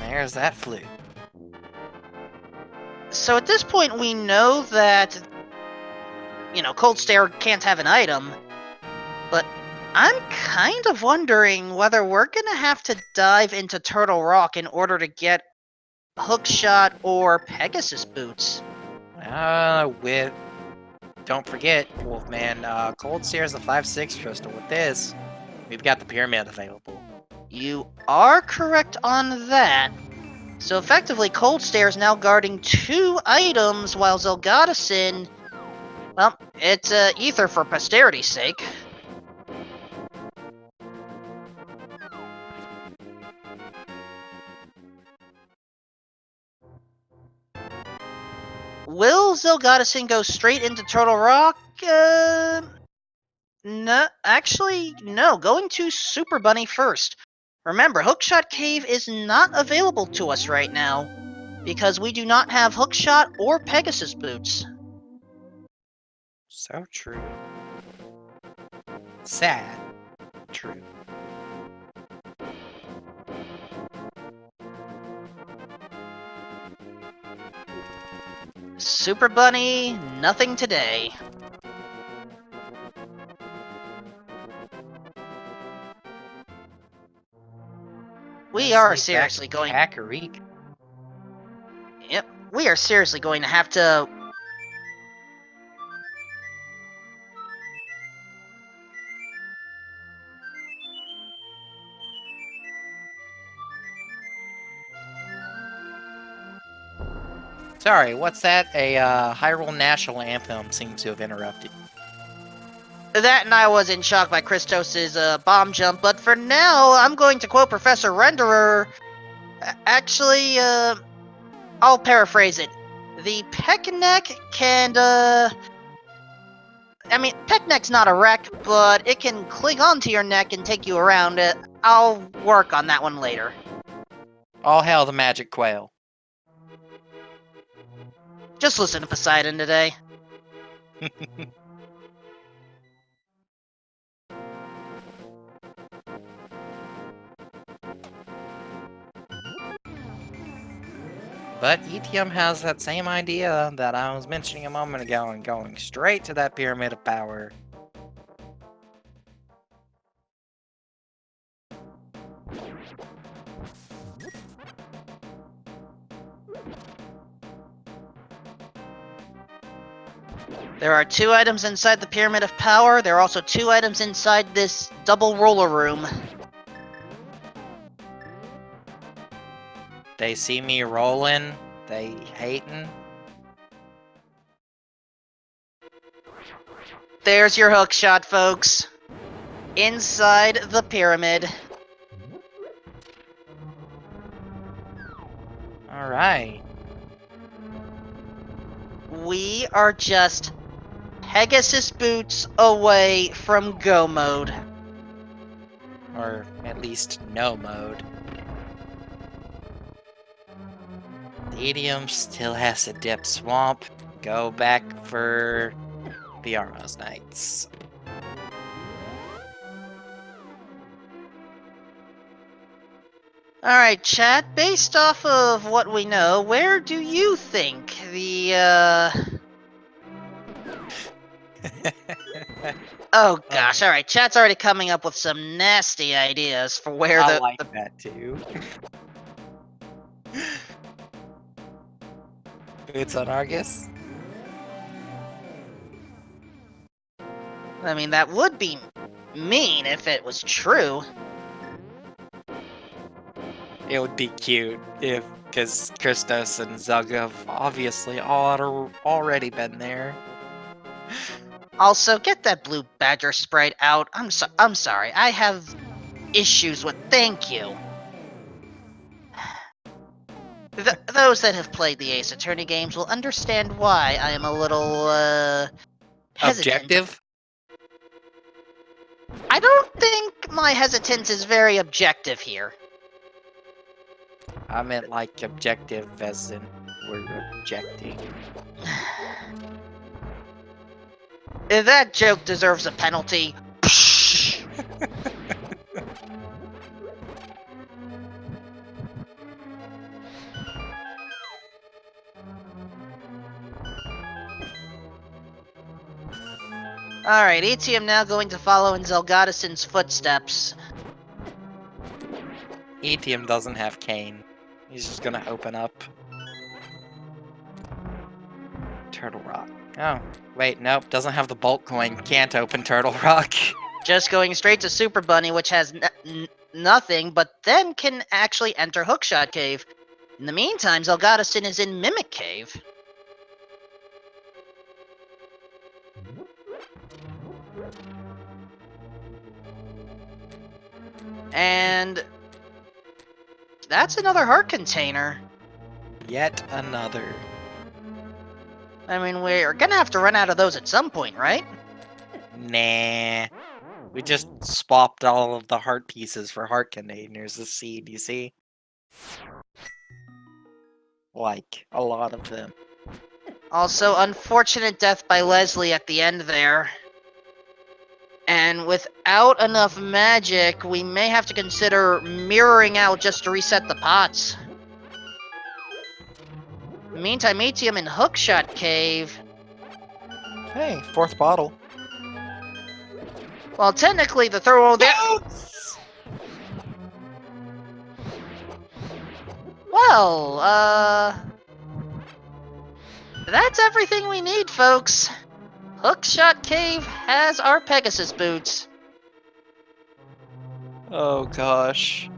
there's that flute. So at this point, we know that, Cold Stare can't have an item, but I'm kind of wondering whether we're gonna have to dive into Turtle Rock in order to get Hookshot or Pegasus Boots. Don't forget, Wolfman, Cold Stare's the 5/6 crystal. With this, we've got the pyramid available. You are correct on that. So effectively, Cold Stare is now guarding 2 items, while Zelgadison, well, it's ether for posterity's sake. Will Zelgadison go straight into Turtle Rock? No, actually, no. Going to Super Bunny first. Remember, Hookshot Cave is not available to us right now, because we do not have Hookshot or Pegasus Boots. So true. Sad. True. Super Bunny, nothing today. We are seriously going. Kakariko. Yep, we are seriously going to have to. Sorry, what's that? A Hyrule National Anthem seems to have interrupted. That and I was in shock by Christos's bomb jump, but for now, I'm going to quote Professor Renderer. Actually, I'll paraphrase it. The Peckneck can, Peckneck's not a wreck, but it can cling onto your neck and take you around. I'll work on that one later. All hail the magic quail. Just listen to Poseidon today. But ETM has that same idea that I was mentioning a moment ago and going straight to that pyramid of power. There are 2 items inside the Pyramid of Power. There are also 2 items inside this double roller room. They see me rolling, they hating. There's your hook shot, folks. Inside the pyramid. Alright. We are just Pegasus Boots away from go mode. Or at least no mode. The idiom still has to dip swamp. Go back for the Armos Knights. Alright, chat, based off of what we know, where do you think the, Oh gosh, alright, chat's already coming up with some nasty ideas for where I like that too. It's on Argus? I mean, that would be mean if it was true. It would be cute if Because Christos and Zug have obviously already been there. Also, get that blue badger sprite out. I'm sorry. I have issues with thank you. Those that have played the Ace Attorney games will understand why I am a little, hesitant. Objective? I don't think my hesitance is very objective here. I meant like objective as in we're objecting. If that joke deserves a penalty. Alright, ETM now going to follow in Zelgadison's footsteps. ETM doesn't have Kane. He's just gonna open up. Turtle Rock. Oh, wait, nope, doesn't have the bulk coin. Can't open Turtle Rock. Just going straight to Super Bunny, which has nothing, but then can actually enter Hookshot Cave. In the meantime, Zelgadison is in Mimic Cave. And that's another heart container. Yet another. I mean, we're gonna have to run out of those at some point, right? Nah. We just swapped all of the heart pieces for heart containers this seed, you see? Like, a lot of them. Also, unfortunate death by Leslie at the end there. And without enough magic, we may have to consider mirroring out just to reset the pots. In the meantime, Etium in Hookshot Cave. Hey, fourth bottle. Well, technically, the throw there. Well, that's everything we need, folks. Hookshot Cave has our Pegasus boots. Oh gosh.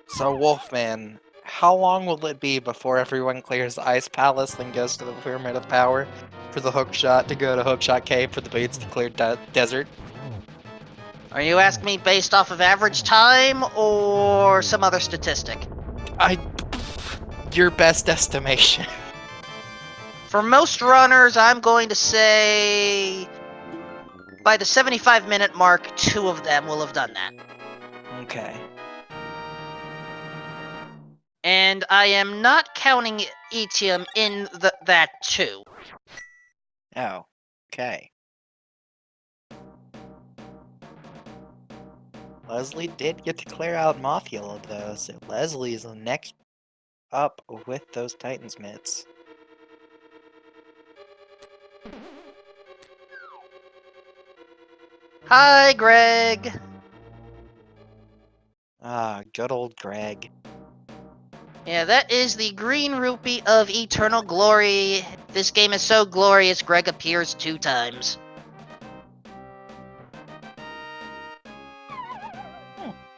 So, Wolfman, how long will it be before everyone clears the Ice Palace, then goes to the Pyramid of Power for the hookshot to go to Hookshot Cave for the boots to clear desert? Are you asking me based off of average time or some other statistic? Your best estimation. For most runners, I'm going to say by the 75-minute mark, 2 of them will have done that. Okay. And I am not counting Etium in that 2. Oh, okay. Leslie did get to clear out Mothula, though, so Leslie is the next up with those Titans mitts. Hi, Greg. Ah, good old Greg. Yeah, that is the green rupee of eternal glory. This game is so glorious, Greg appears 2 times.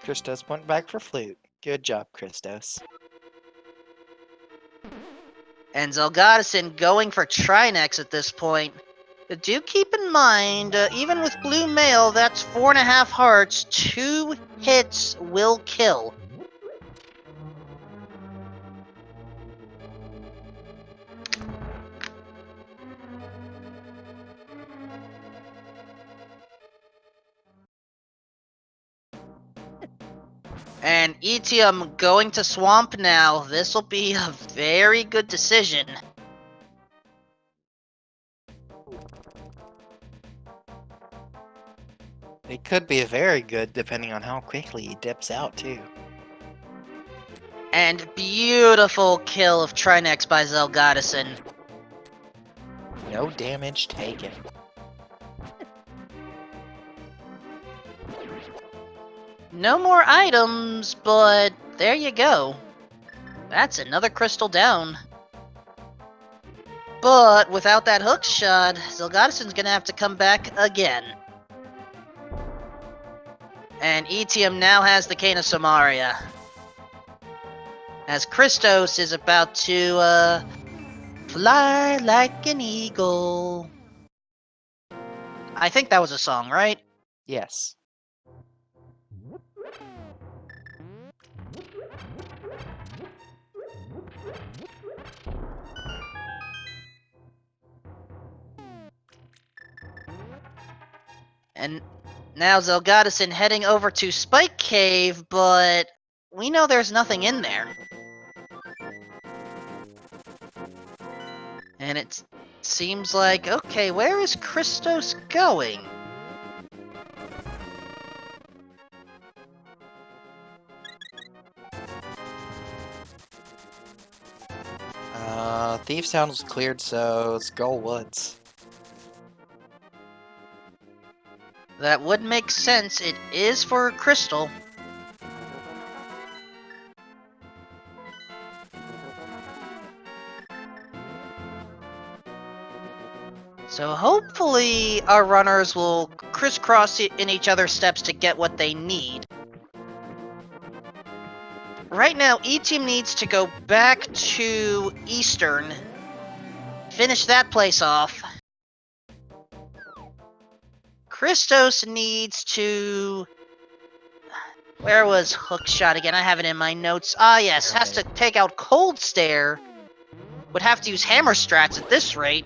Christos went back for flute. Good job, Christos. And Zelgadison going for Trinex at this point. Do keep in mind, even with blue mail, that's 4.5 hearts. 2 hits will kill. And Etium going to Swamp now. This will be a very good decision. It could be very good depending on how quickly he dips out, too. And beautiful kill of Trinex by Zelgadison. No damage taken. No more items, but there you go. That's another crystal down. But without that hook shot, Zelgadison's gonna have to come back again. And Etium now has the Cane of Samaria. As Christos is about to, fly like an eagle. I think that was a song, right? Yes. And now Zelgadison heading over to Spike Cave, but we know there's nothing in there. And it seems like, okay, where is Christos going? Thief Sound was cleared, so Skull Woods. That would make sense. It is for Crystal. So hopefully our runners will crisscross in each other's steps to get what they need. Right now, E-Team needs to go back to Eastern, finish that place off. Christos needs to... Where was Hookshot again? I have it in my notes. Ah, yes, has to take out Cold Stare. Would have to use Hammer Strats at this rate.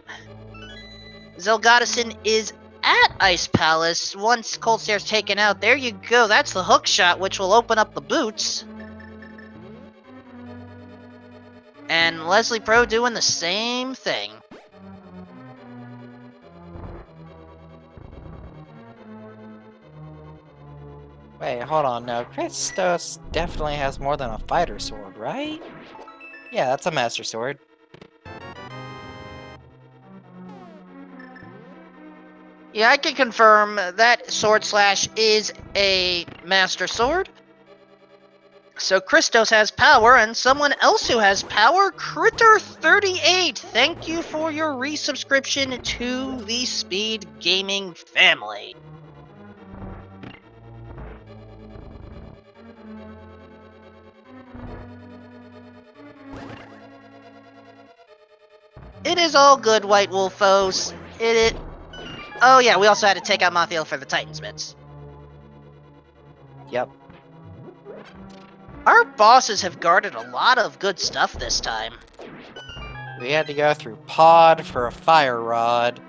Zelgadison is at Ice Palace. Once Cold Stare's taken out, there you go. That's the Hookshot, which will open up the boots. And Leslie Pro doing the same thing. Wait, hold on. No, Christos definitely has more than a fighter sword, right? Yeah, that's a master sword. Yeah, I can confirm that Sword Slash is a Master Sword. So Christos has power, and someone else who has power, Critter38. Thank you for your resubscription to the Speed Gaming family. It is all good, White Wolf foes. Oh yeah, we also had to take out Mathiel for the Titans bits. Yep. Our bosses have guarded a lot of good stuff this time. We had to go through Pod for a fire rod.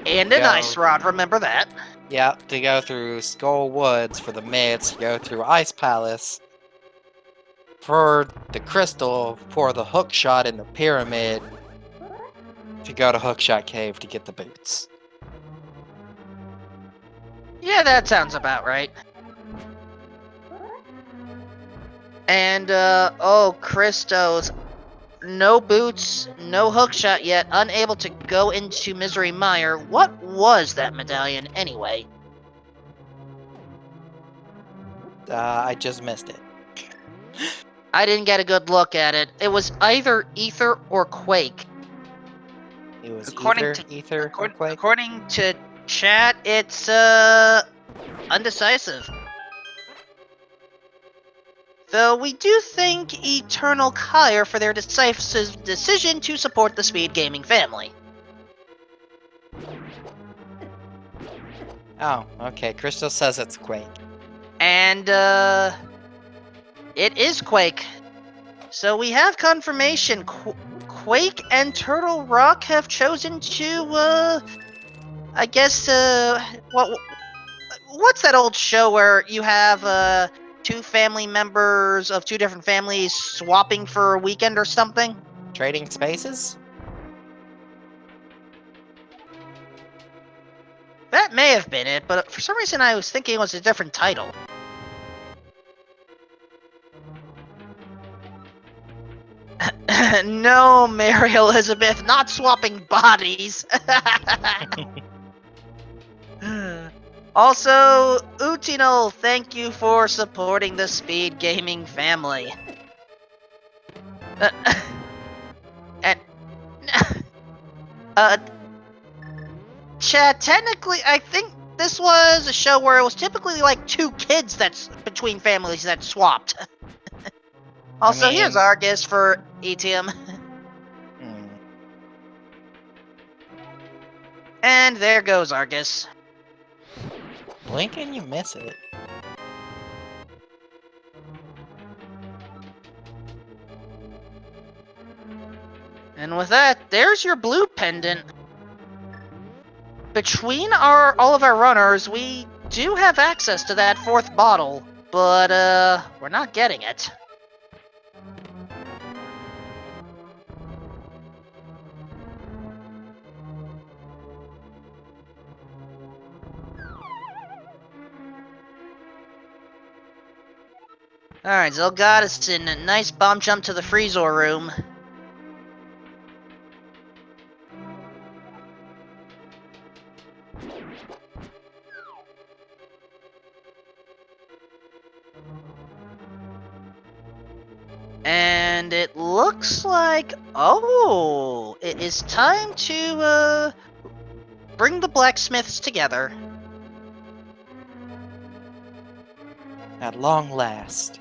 And an ice rod, remember that. Yep, to go through Skull Woods for the mids, to go through Ice Palace for the crystal, for the hookshot in the pyramid, to go to Hookshot Cave to get the boots. Yeah, that sounds about right. And, oh, Christos. No boots, no hookshot yet, unable to go into Misery Mire. What was that medallion, anyway? I just missed it. I didn't get a good look at it. It was either Ether or Quake. It was According Ether, or Quake? According to chat, it's, undecisive. Though we do thank Eternal Kyre for their decisive decision to support the Speed Gaming family. Oh, okay. Crystal says it's Quake. And, it is Quake. So we have confirmation. Quake and Turtle Rock have chosen to, I guess, what's that old show where you have, two family members of two different families swapping for a weekend or something? Trading Spaces? That may have been it, but for some reason I was thinking it was a different title. No, Mary Elizabeth, not swapping bodies. Also, Utino, thank you for supporting the Speed Gaming family. And Chad, technically, I think this was a show where it was typically like 2 kids that's between families that swapped. Also, here's mean- Argus for ETM. And there goes Argus. Blink and you miss it. And with that, there's your blue pendant. Between all of our runners, we do have access to that 4th bottle, but we're not getting it. Alright, Zelgadison, nice bomb jump to the Freezor room. And it looks like, oh, it is time to bring the blacksmiths together. At long last.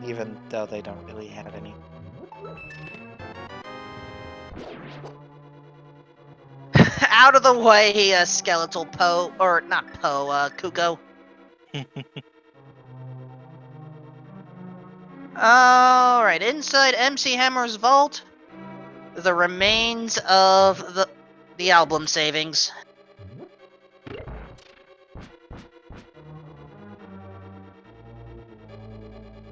Even though they don't really have any. Out of the way, skeletal Poe, or not Poe, Kuko. Alright, inside MC Hammer's vault, the remains of the album savings.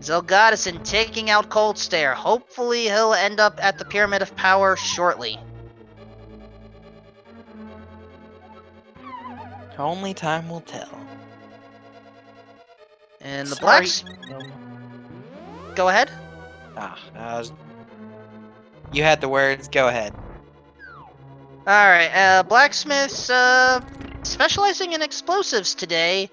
Zelgadison taking out Cold Stare. Hopefully he'll end up at the Pyramid of Power shortly. Only time will tell. And the Sorry. blacks... Go ahead. You had the words, go ahead. Alright, blacksmiths, specializing in explosives today,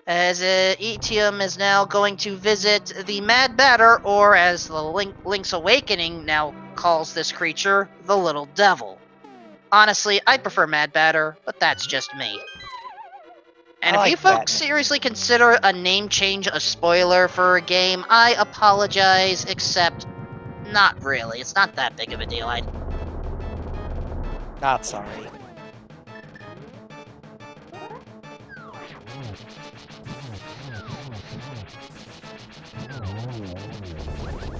as Etium is now going to visit the Mad Batter, or as the Link's Awakening now calls this creature, the Little Devil. Honestly, I prefer Mad Batter, but that's just me. And if you folks seriously consider a name change a spoiler for a game, I apologize, except not really. It's not that big of a deal. Not sorry.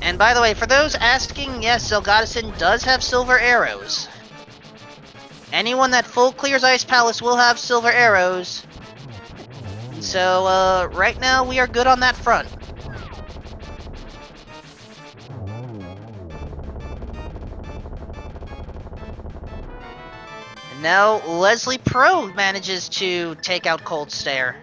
And by the way, for those asking, yes, Zelgadison does have silver arrows. Anyone that full clears Ice Palace will have silver arrows. So, right now we are good on that front. And now Leslie Pro manages to take out Cold Stare.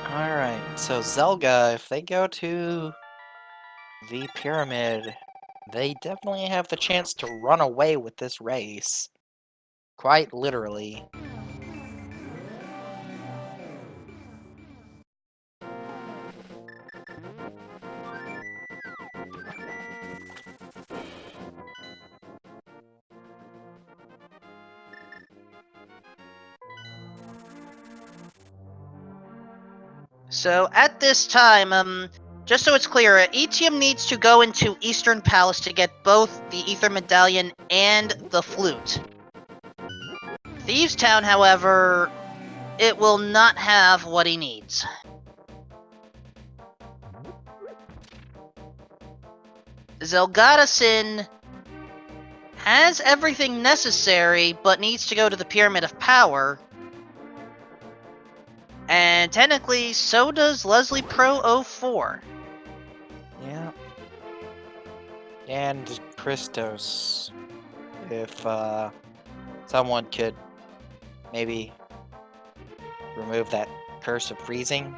Alright, so Zelga, if they go to the pyramid, they definitely have the chance to run away with this race. Quite literally. So, at this time, just so it's clear, Etium needs to go into Eastern Palace to get both the Ether Medallion and the Flute. Thieves Town, however, it will not have what he needs. Zelgadison has everything necessary, but needs to go to the Pyramid of Power. And technically, so does Leslie Pro 04. Yeah. And Christos. If someone could maybe remove that curse of freezing.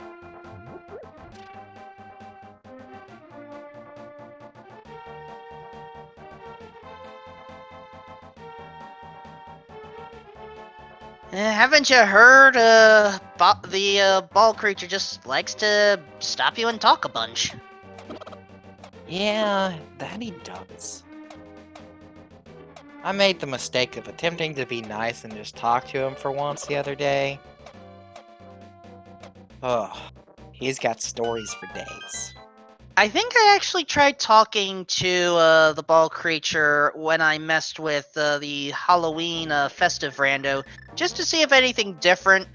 Haven't you heard, the ball creature just likes to stop you and talk a bunch. Yeah, that he does. I made the mistake of attempting to be nice and just talk to him for once the other day. Ugh, he's got stories for days. I think I actually tried talking to the ball creature when I messed with the Halloween festive rando, just to see if anything different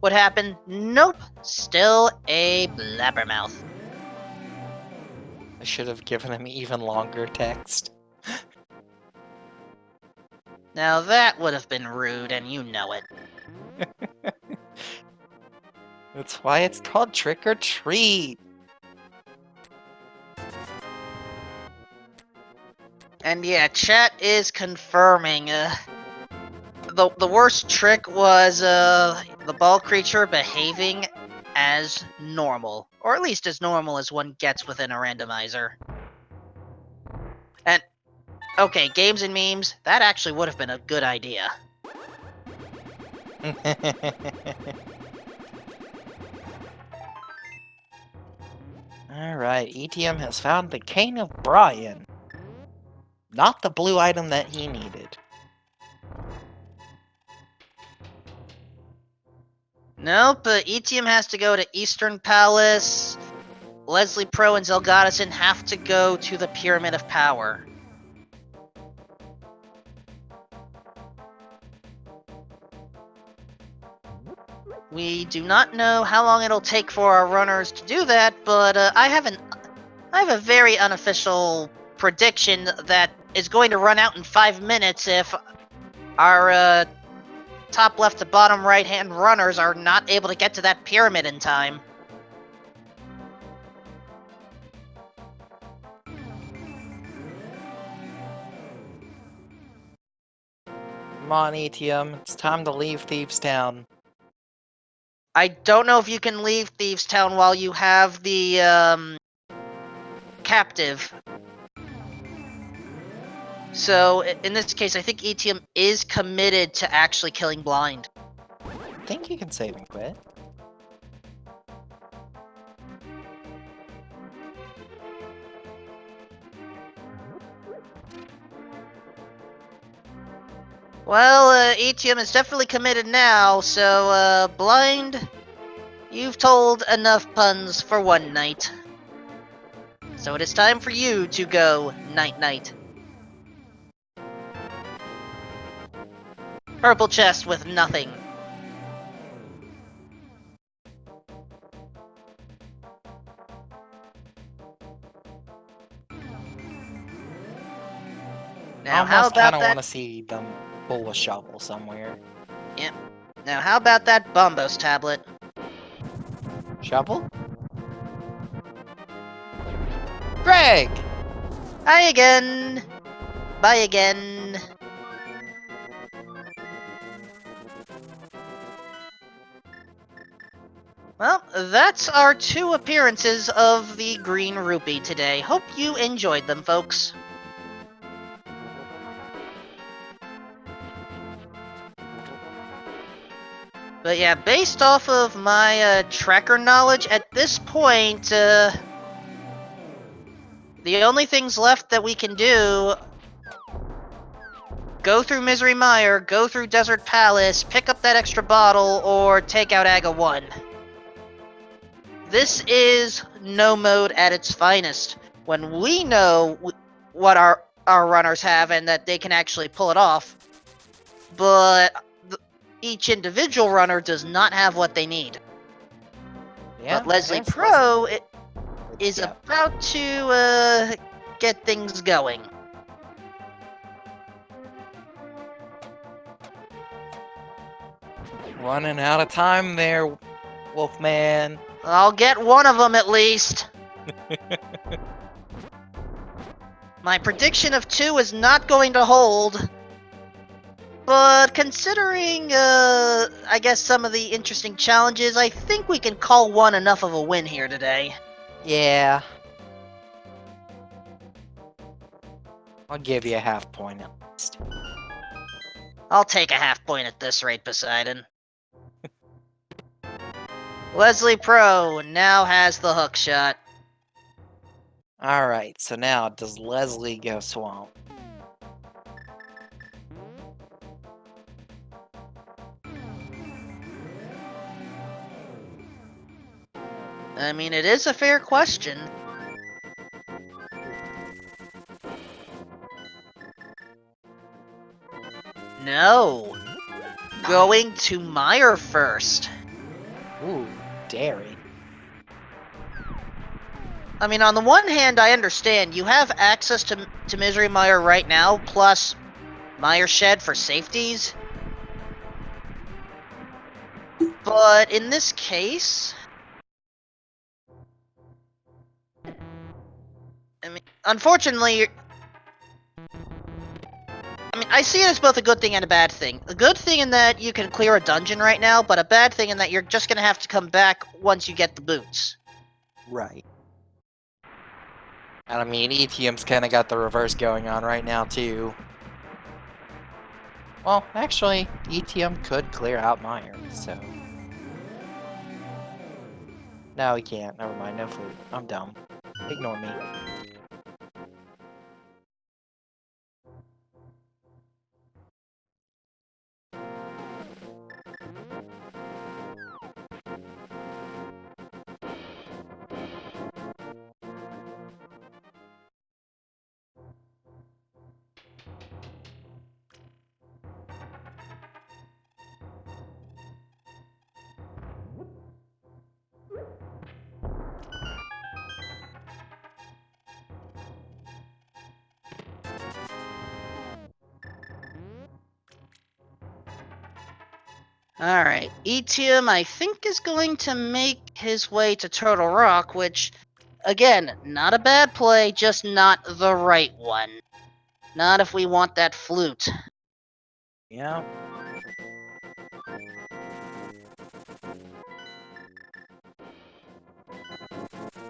would happen. Nope, still a blabbermouth. I should have given him even longer text. Now that would have been rude, and you know it. That's why it's called Trick or Treat. And yeah, chat is confirming. The worst trick was the ball creature behaving as normal, or at least as normal as one gets within a randomizer. And okay, games and memes, that actually would have been a good idea. Alright, ETM has found the Cane of Brian. Not the blue item that he needed. Nope, ETM has to go to Eastern Palace. Leslie Pro and Zelgadison have to go to the Pyramid of Power. We do not know how long it'll take for our runners to do that, but I have a very unofficial prediction that is going to run out in 5 minutes if our top left to bottom right hand runners are not able to get to that pyramid in time. Come on, ETM, it's time to leave Thieves Town. I don't know if you can leave Thieves Town while you have the captive. So in this case, I think ETM is committed to actually killing Blind. I think you can save and quit. Well, ETM is definitely committed now, so Blind, you've told enough puns for one night. So it is time for you to go night-night. Purple chest with nothing. Now, how Almost about kinda that? wanna see them pull a shovel somewhere. Yep. Now, how about that Bombos tablet? Shovel? Greg! Hi again. Bye again. Well, that's our 2 appearances of the Green Rupee today. Hope you enjoyed them, folks. But yeah, based off of my tracker knowledge at this point, the only things left that we can do: go through Misery Mire, go through Desert Palace, pick up that extra bottle, or take out Aga 1. This is no mode at its finest. When we know what our runners have and that they can actually pull it off, but each individual runner does not have what they need. Yeah, But Leslie there's Pro is yeah. about to get things going. Running out of time there, Wolfman. I'll get one of them at least. My prediction of 2 is not going to hold. But considering, I guess some of the interesting challenges, I think we can call 1 enough of a win here today. Yeah. I'll give you a half point at least. I'll take a half point at this rate, Poseidon. Leslie Pro now has the hook shot. Alright, so now does Leslie go swamp? I mean, it is a fair question. No. Going to Meyer first. Ooh, daring. I mean, on the one hand, I understand. You have access to Misery Mire right now, plus Mire Shed for safeties. But in this case... I mean, unfortunately... I mean, I see it as both a good thing and a bad thing. A good thing in that you can clear a dungeon right now, but a bad thing in that you're just gonna have to come back once you get the boots. Right. And I mean, ETM's kind of got the reverse going on right now, too. Well, actually, ETM could clear out Meyer, so... No, he can't. Never mind, no flute. I'm dumb. Ignore me. Alright, ETM I think is going to make his way to Turtle Rock, which, again, not a bad play, just not the right one. Not if we want that flute. Yeah.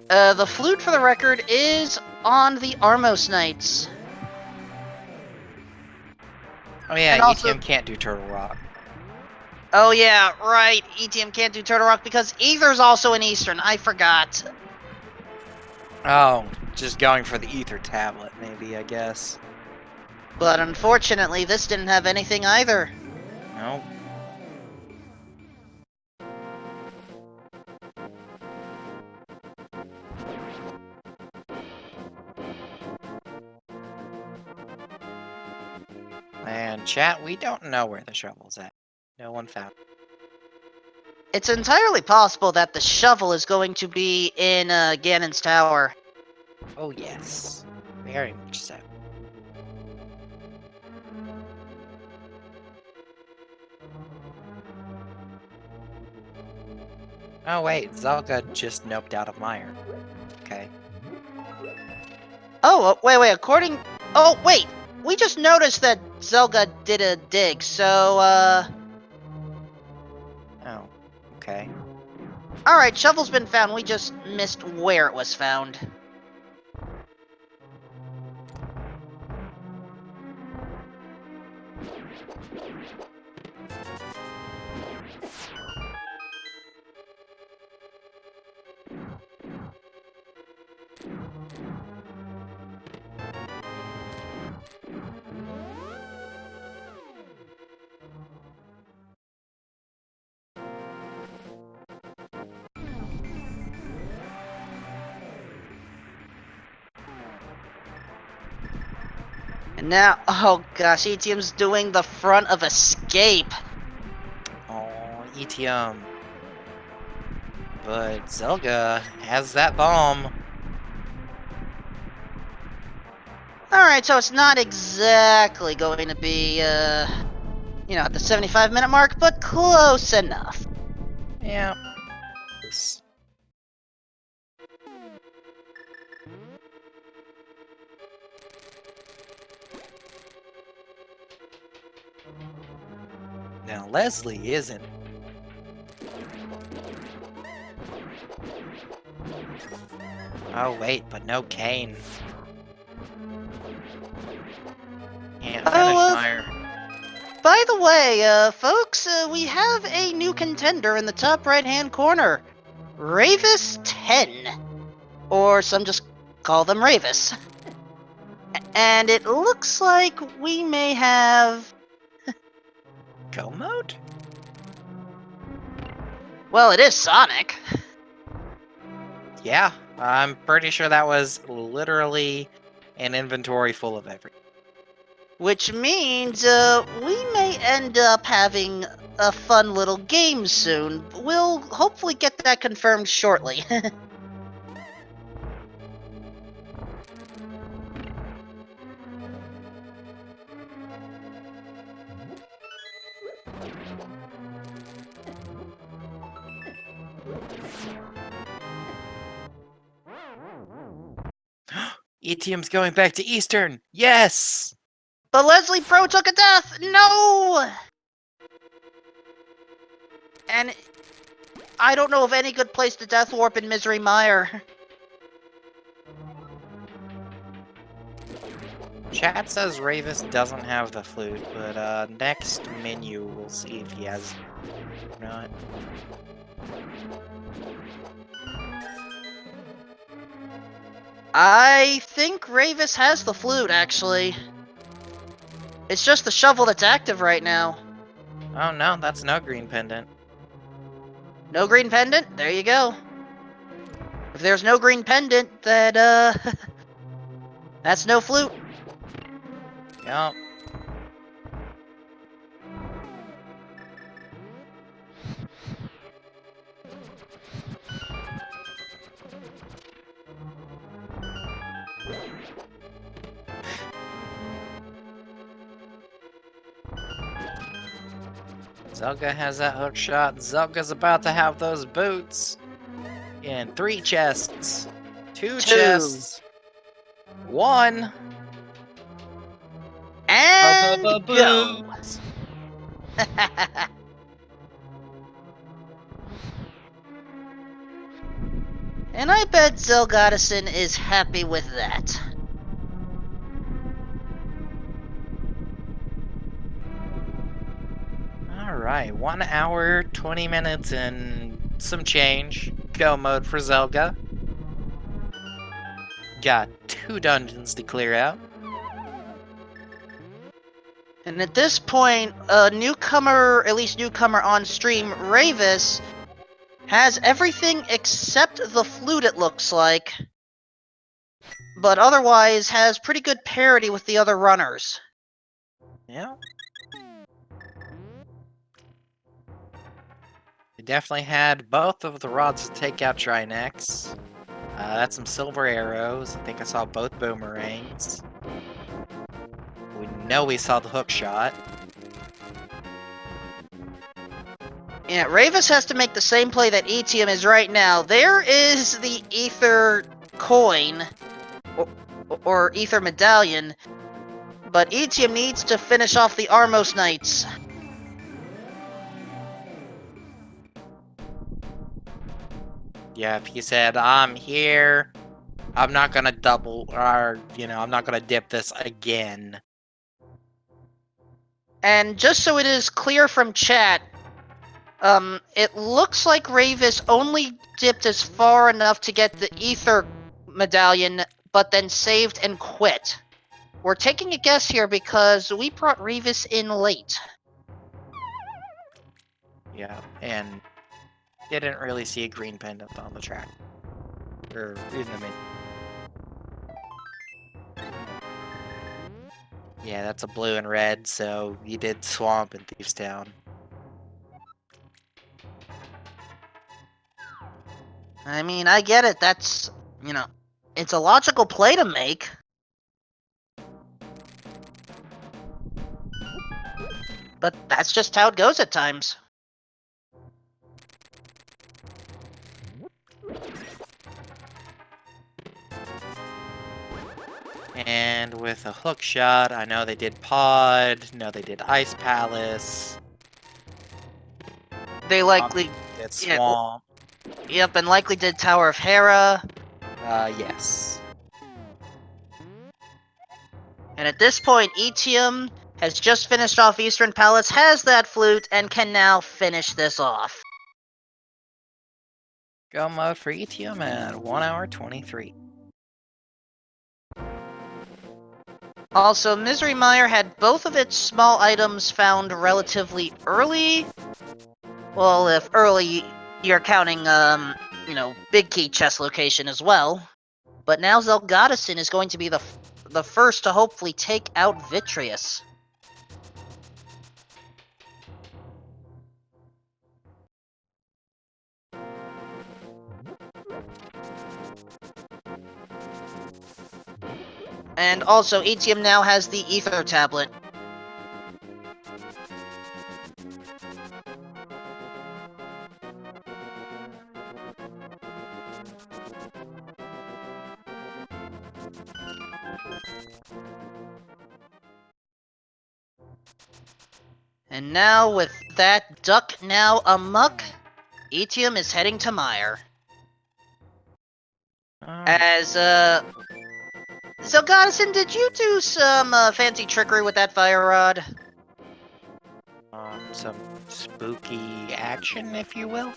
The flute, for the record, is on the Armos Knights. Oh yeah, And also- ETM can't do Turtle Rock. Oh yeah, right, ETM can't do Turtle Rock because Aether's also in Eastern, I forgot. Oh, just going for the Ether tablet, maybe, I guess. But unfortunately, this didn't have anything either. No. And chat, we don't know where the shovel's at. No one found it. It's entirely possible that the shovel is going to be in Ganon's tower. Oh yes. Very much so. Oh wait, Zelga just noped out of Meyer. Okay. Oh, wait, according... Oh, wait! We just noticed that Zelga did a dig, so, Oh, okay. Alright, shovel's been found, we just missed where it was found. And now, oh gosh, ETM's doing the front of escape. Oh, ETM. But Zelga has that bomb. Alright, so it's not exactly going to be, you know, at the 75-minute mark, but close enough. Yeah. Now Leslie isn't. Oh wait, but no Kane. Can't finish Meyer. By the way, folks, we have a new contender in the top right-hand corner. Ravis 10. Or some just call them Ravis. And it looks like we may have... Go mode? Well, it is Sonic. Yeah, I'm pretty sure that was literally an inventory full of everything. Which means we may end up having a fun little game soon. We'll hopefully get that confirmed shortly. ETM's going back to Eastern! Yes! But Leslie Pro took a death! No! And I don't know of any good place to death warp in Misery Mire. Chat says Ravis doesn't have the flute, but next menu we'll see if he has or not. I think Ravis has the flute, actually. It's just the shovel that's active right now. Oh no, that's no green pendant. No green pendant? There you go. If there's no green pendant, then, that's no flute. Yup. Zelga has that hook shot. Zelga's about to have those boots. In 3 chests. 2 chests. 1. And go! Boots. And I bet Zelgadison is happy with that. Alright, 1 hour, 20 minutes, and some change. Go mode for Zelga. Got 2 dungeons to clear out. And at this point, a newcomer, at least newcomer on stream, Ravis, has everything except the flute, it looks like. But otherwise has pretty good parity with the other runners. Yeah. We definitely had both of the rods to take out Trinex. That's some silver arrows. I think I saw both boomerangs. We know we saw the hook shot. Yeah, Ravis has to make the same play that Etium is right now. There is the Ether coin, or Ether medallion, but Etium needs to finish off the Armos Knights. Yeah, if he said, I'm here, I'm not gonna double, or, I'm not gonna dip this again. And just so it is clear from chat, it looks like Ravis only dipped as far enough to get the Ether medallion, but then saved and quit. We're taking a guess here because we brought Ravis in late. Yeah, and didn't really see a green pendant on the track. Or in the menu. Yeah, that's a blue and red, so you did Swamp and Thieves Town. I mean, I get it. That's, it's a logical play to make. But that's just how it goes at times. And with a hook shot, I know they did Pod, no, they did Ice Palace. They likely did Swamp. Yep, and likely did Tower of Hera. Yes. And at this point, Etium has just finished off Eastern Palace, has that flute, and can now finish this off. Go mode for ETM at 1 hour 23. Also, Misery Mire had both of its small items found relatively early. Well, if early you're counting, big key chest location as well. But now Zelgadison is going to be the first to hopefully take out Vitreous. And also, ATM now has the Ether Tablet. And now, with that duck now amuck, Etium is heading to Mire. As, Zelgadison, did you do some fancy trickery with that fire rod? Some spooky action, if you will.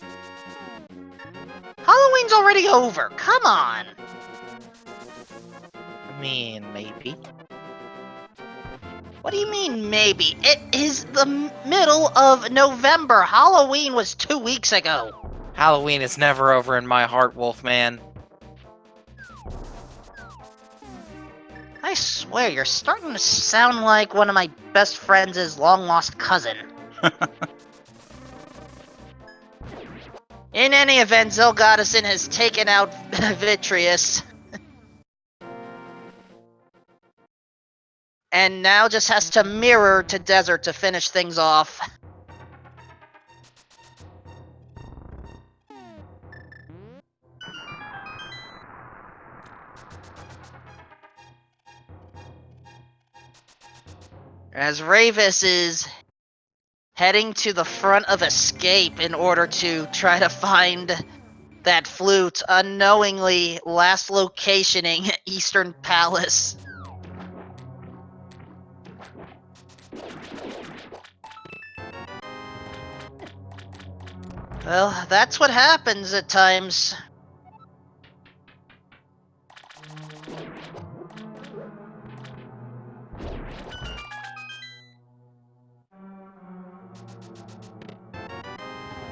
Halloween's already over, come on! I mean, maybe. What do you mean, maybe? It is the middle of November. Halloween was 2 weeks ago. Halloween is never over in my heart, Wolfman. I swear, you're starting to sound like one of my best friends' long-lost cousin. In any event, Zelgadison has taken out Vitreous. And now just has to mirror to Desert to finish things off. As Ravis is heading to the front of Escape in order to try to find that flute, unknowingly last locationing Eastern Palace. Well, that's what happens at times.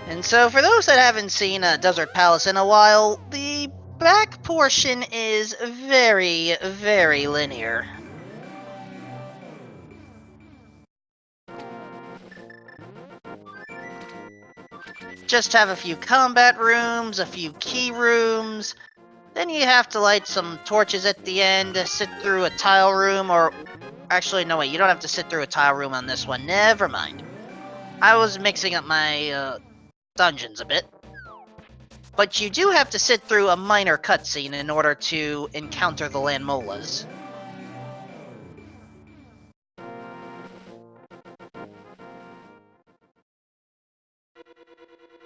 And so, for those that haven't seen Desert Palace in a while, the back portion is very, very linear. Just have a few combat rooms, a few key rooms, then you have to light some torches at the end, sit through a tile room, or... Actually, no, wait, you don't have to sit through a tile room on this one, never mind. I was mixing up my, dungeons a bit. But you do have to sit through a minor cutscene in order to encounter the Landmolas.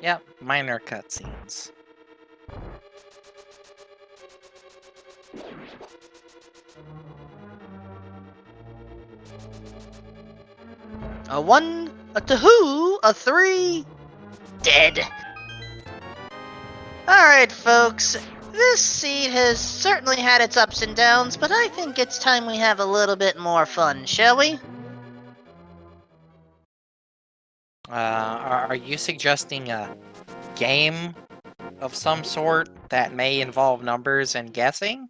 Yep, minor cutscenes. A 1, a 2, a 3... Dead. Alright, folks. This seed has certainly had its ups and downs, but I think it's time we have a little bit more fun, shall we? Are you suggesting a game of some sort that may involve numbers and guessing?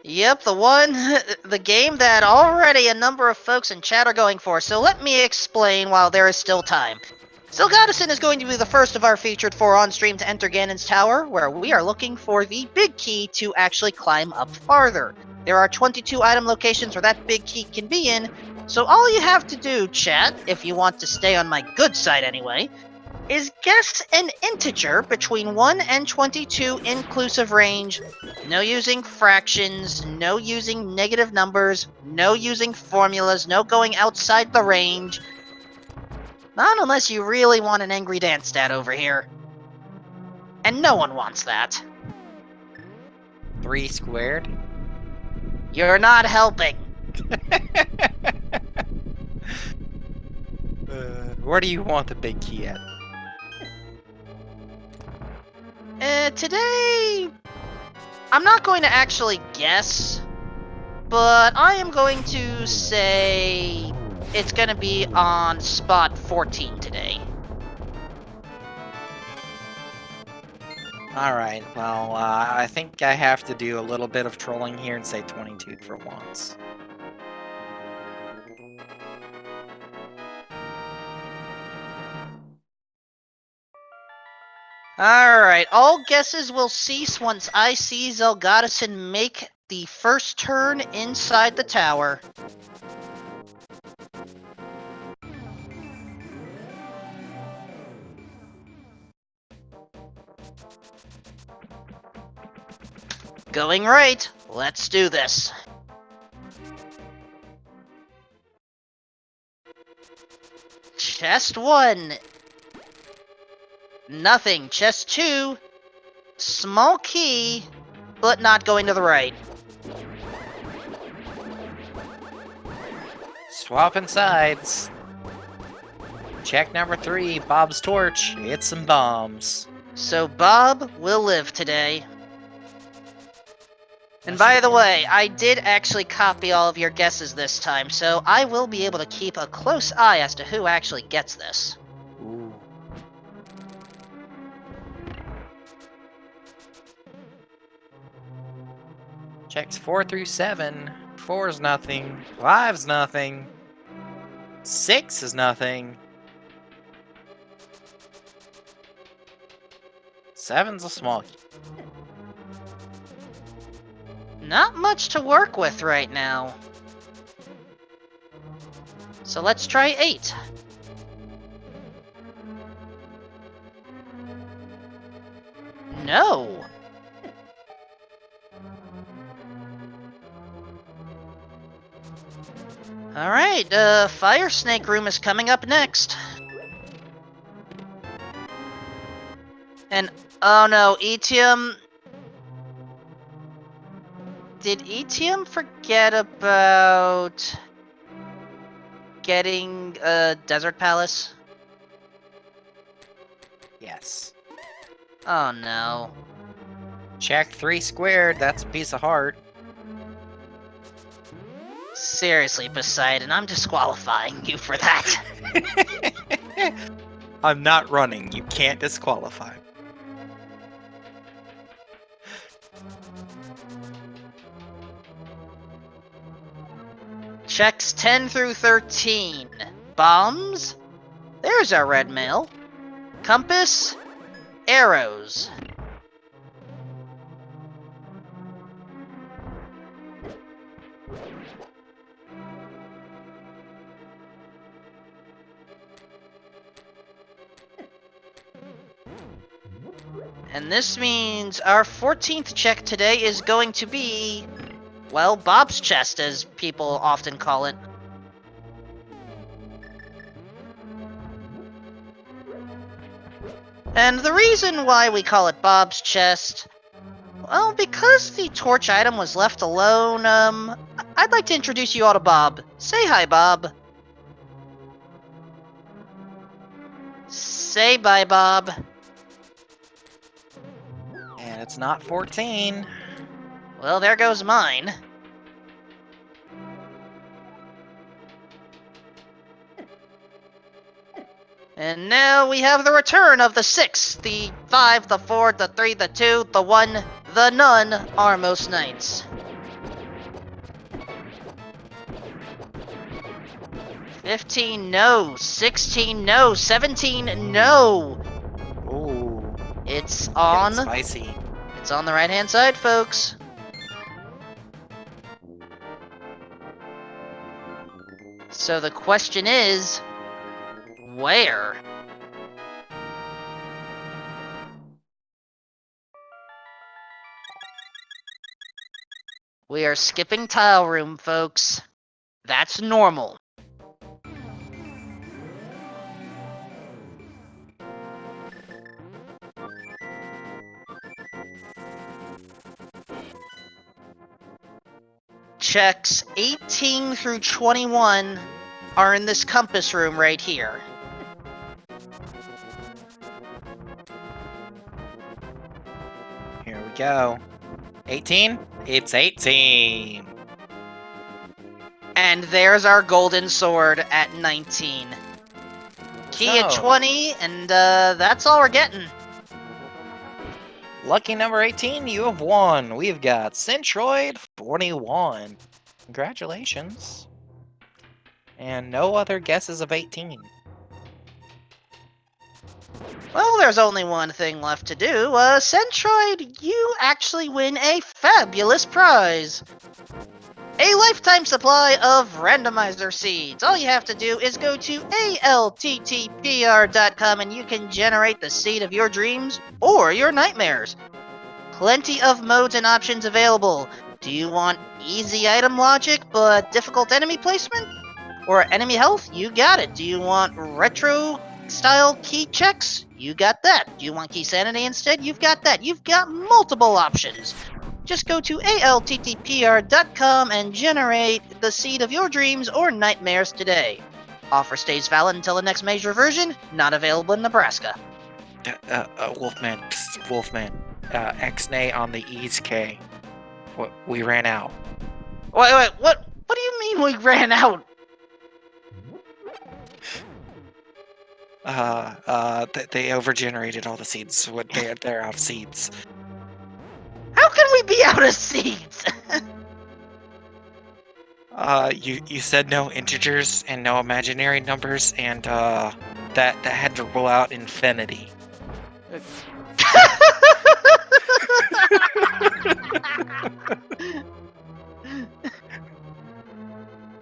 Yep, the game that already a number of folks in chat are going for, so let me explain while there is still time. Zelgadison is going to be the first of our featured 4 on-stream to enter Ganon's Tower, where we are looking for the big key to actually climb up farther. There are 22 item locations where that big key can be in, so all you have to do, chat, if you want to stay on my good side anyway, is guess an integer between 1 and 22 inclusive range. No using fractions, no using negative numbers, no using formulas, no going outside the range. Not unless you really want an angry dance stat over here. And no one wants that. 3 squared? You're not helping. Where do you want the big key at? Today... I'm not going to actually guess. but I am going to say it's going to be on spot 14 today. Alright, well, I think I have to do a little bit of trolling here and say 22 for once. Alright, all guesses will cease once I see Zelgadison make the first turn inside the tower. Going right, let's do this. Chest 1. Nothing. Chest 2. Small key, but not going to the right. Swapping sides. Check number 3, Bob's torch. It's some bombs. So Bob will live today. And by the way, I did actually copy all of your guesses this time, so I will be able to keep a close eye as to who actually gets this. Ooh. Checks 4 through 7. 4 is nothing. 5's nothing. 6 is nothing. 7's a small key. Not much to work with right now. So let's try 8. No. Alright, Fire Snake Room is coming up next. And, oh no, Etium... Did Etium forget about... getting a Desert Palace? Yes. Oh no. Check 3 squared. That's a piece of heart. Seriously, Poseidon, I'm disqualifying you for that. I'm not running. You can't disqualify. Checks 10 through 13. Bombs? There's our red mail. Compass? Arrows. And this means our 14th check today is going to be, well, Bob's chest, as people often call it. And the reason why we call it Bob's chest, well, because the torch item was left alone, I'd like to introduce you all to Bob. Say hi, Bob. Say bye, Bob. And it's not 14. Well, there goes mine. And now we have the return of the 6, the 5, the 4, the 3, the 2, the 1, the none, our most knights. 15, no. 16, no. 17, no. Ooh. It's on. Getting spicy. It's on the right-hand side, folks. So the question is, where? We are skipping tile room, folks. That's normal. Checks 18 through 21 are in this compass room right here. Here we go. 18? It's 18. And there's our golden sword at 19. Key at So- 20, and that's all we're getting. Lucky number 18, you have won. We've got Centroid 41. Congratulations. And no other guesses of 18. Well, there's only one thing left to do. Centroid, you actually win a fabulous prize. A lifetime supply of randomizer seeds. All you have to do is go to ALTTPR.com and you can generate the seed of your dreams or your nightmares. Plenty of modes and options available. Do you want easy item logic but difficult enemy placement? Or enemy health? You got it. Do you want retro style key checks? You got that. Do you want key sanity instead? You've got that. You've got multiple options. Just go to ALTTPR.com and generate the seed of your dreams or nightmares today. Offer stays valid until the next major version, not available in Nebraska. Wolfman, psst, Wolfman. X-nay on the East K. We ran out. Wait, what do you mean we ran out? They overgenerated all the seeds. They're out of seeds. How can we be out of seeds? You said no integers and no imaginary numbers, and that had to rule out infinity.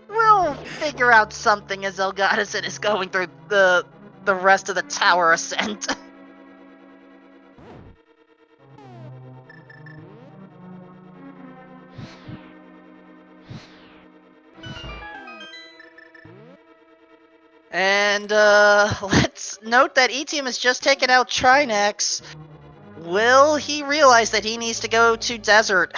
We'll figure out something as Elgadison is going through the rest of the tower ascent. And let's note that E-Team has just taken out Trinex. Will he realize that he needs to go to Desert?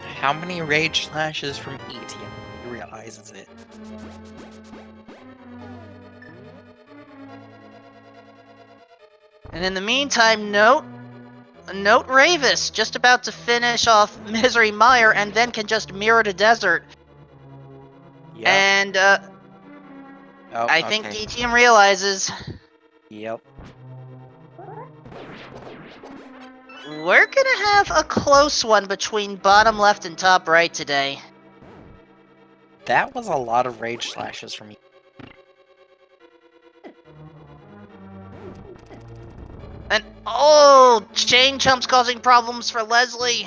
How many rage slashes from E.T.? He realizes it. And in the meantime, note Ravis, just about to finish off Misery Mire and then can just mirror to Desert. Yep. And Oh, I think okay. E-Team realizes Yep. we're gonna have a close one between bottom left and top right today. That was a lot of rage slashes from E. And oh, chain chumps causing problems for Leslie.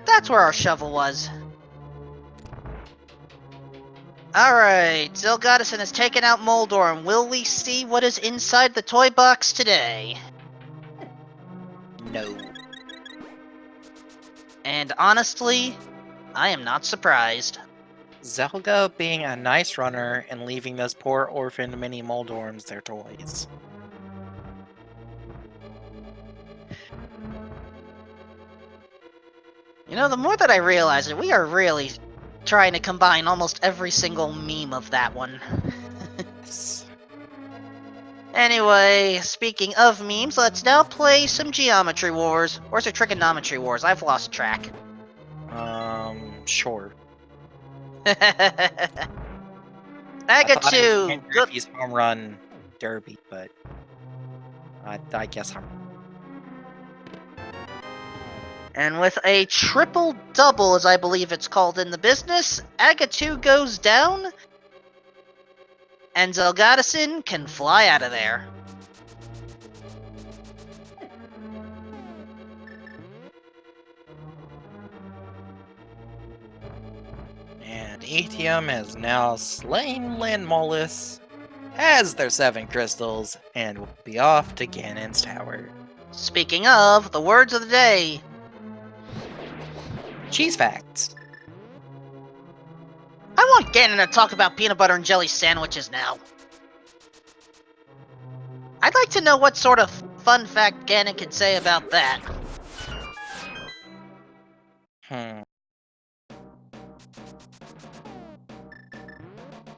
That's where our shovel was. Alright, Zilgadison has taken out Moldorm. Will we see what is inside the toy box today? No. And honestly, I am not surprised. Zelga being a nice runner and leaving those poor orphaned mini Moldorms their toys. You know, the more that I realize it, we are really trying to combine almost every single meme of that one. Yes. Anyway, speaking of memes, let's now play some Geometry Wars. Or is it Trigonometry Wars? I've lost track. Sure. Aga I thought it was 2! Ken Good. Griffey's home run derby, but I guess I'm. And with a triple-double, as I believe it's called in the business, Aga 2 goes down, and Zelgadison can fly out of there. And ATM has now slain Lynn Mollis, has their 7 crystals, and will be off to Ganon's tower. Speaking of, the words of the day. Cheese facts. I want Ganon to talk about peanut butter and jelly sandwiches now. I'd like to know what sort of fun fact Ganon can say about that.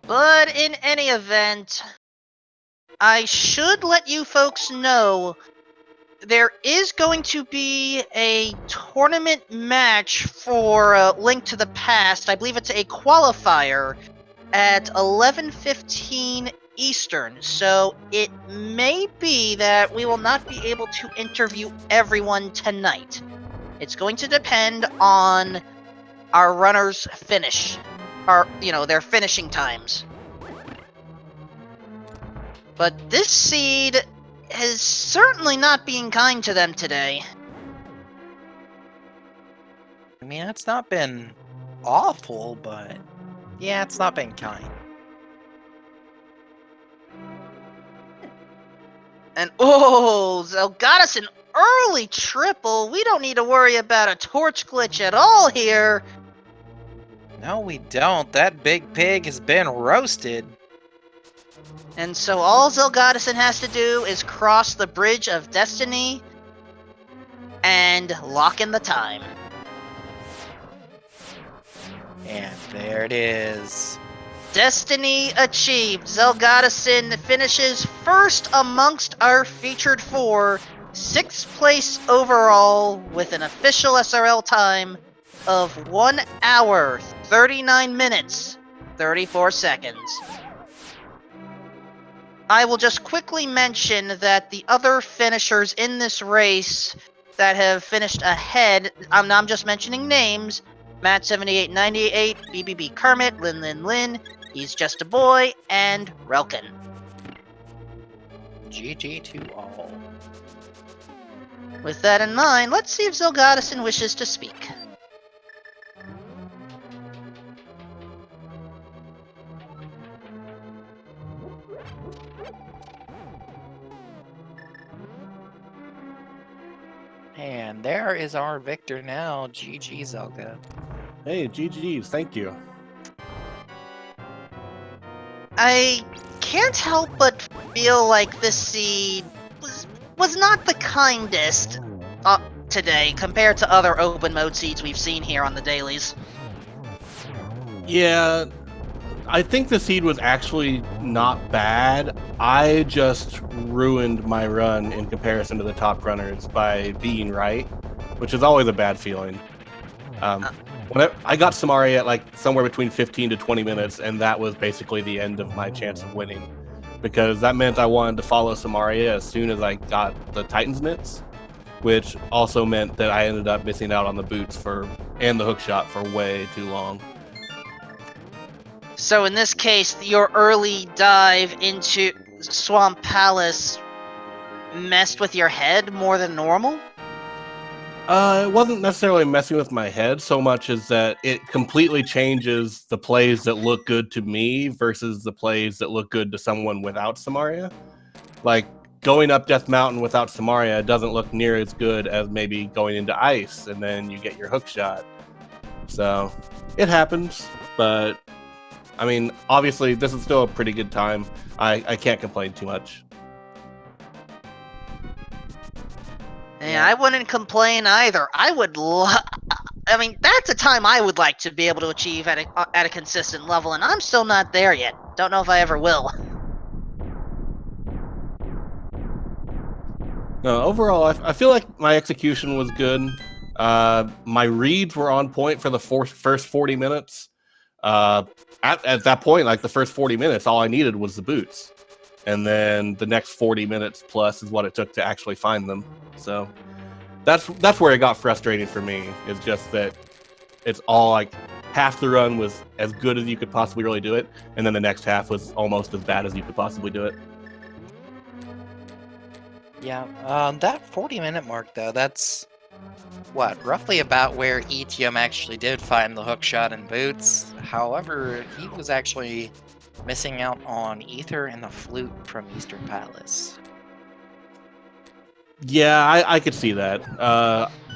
But in any event, I should let you folks know there is going to be a tournament match for Link to the Past. I believe it's a qualifier at 11:15 Eastern. So it may be that we will not be able to interview everyone tonight. It's going to depend on our runners' finish, their finishing times. But this seed is certainly not being kind to them today. I mean, it's not been awful, but yeah, it's not been kind. And Zelgatus got an early triple. We don't need to worry about a torch glitch at all here. No, we don't. That big pig has been roasted. And so all Zelgadison has to do is cross the Bridge of Destiny and lock in the time. And there it is. Destiny achieved. Zelgadison finishes first amongst our featured four, 6th place overall with an official SRL time of 1 hour, 39 minutes, 34 seconds. I will just quickly mention that the other finishers in this race that have finished ahead, I'm just mentioning names, Matt7898, BBB Kermit, Lin, He's Just a Boy, and Relkin. GG to all. With that in mind, let's see if Zelgadison wishes to speak. And there is our victor now. GG, Zelga. Hey, GG's, thank you. I can't help but feel like this seed was not the kindest today compared to other open mode seeds we've seen here on the dailies. Yeah, I think the seed was actually not bad. I just ruined my run in comparison to the top runners by being right, which is always a bad feeling. When I got Samaria at like somewhere between 15 to 20 minutes, and that was basically the end of my chance of winning, because that meant I wanted to follow Samaria as soon as I got the Titan's Mitts, which also meant that I ended up missing out on the boots and the hook shot for way too long. So in this case, your early dive into Swamp Palace messed with your head more than normal? It wasn't necessarily messing with my head so much as that it completely changes the plays that look good to me versus the plays that look good to someone without Samaria. Like, going up Death Mountain without Samaria doesn't look near as good as maybe going into ice and then you get your hook shot. So, it happens, but I mean, obviously, this is still a pretty good time. I can't complain too much. Yeah, I wouldn't complain either. I mean, that's a time I would like to be able to achieve at a consistent level, and I'm still not there yet. Don't know if I ever will. No, overall, I feel like my execution was good. My reads were on point for the first 40 minutes. At that point, like the first 40 minutes, all I needed was the boots. And then the next 40 minutes plus is what it took to actually find them. So that's where it got frustrating for me, is just that it's all like half the run was as good as you could possibly really do it, and then the next half was almost as bad as you could possibly do it. Yeah, that 40-minute mark, though, that's, what, roughly about where ETM actually did find the hookshot and boots. However, he was actually missing out on Ether and the flute from Eastern Palace. Yeah, I could see that.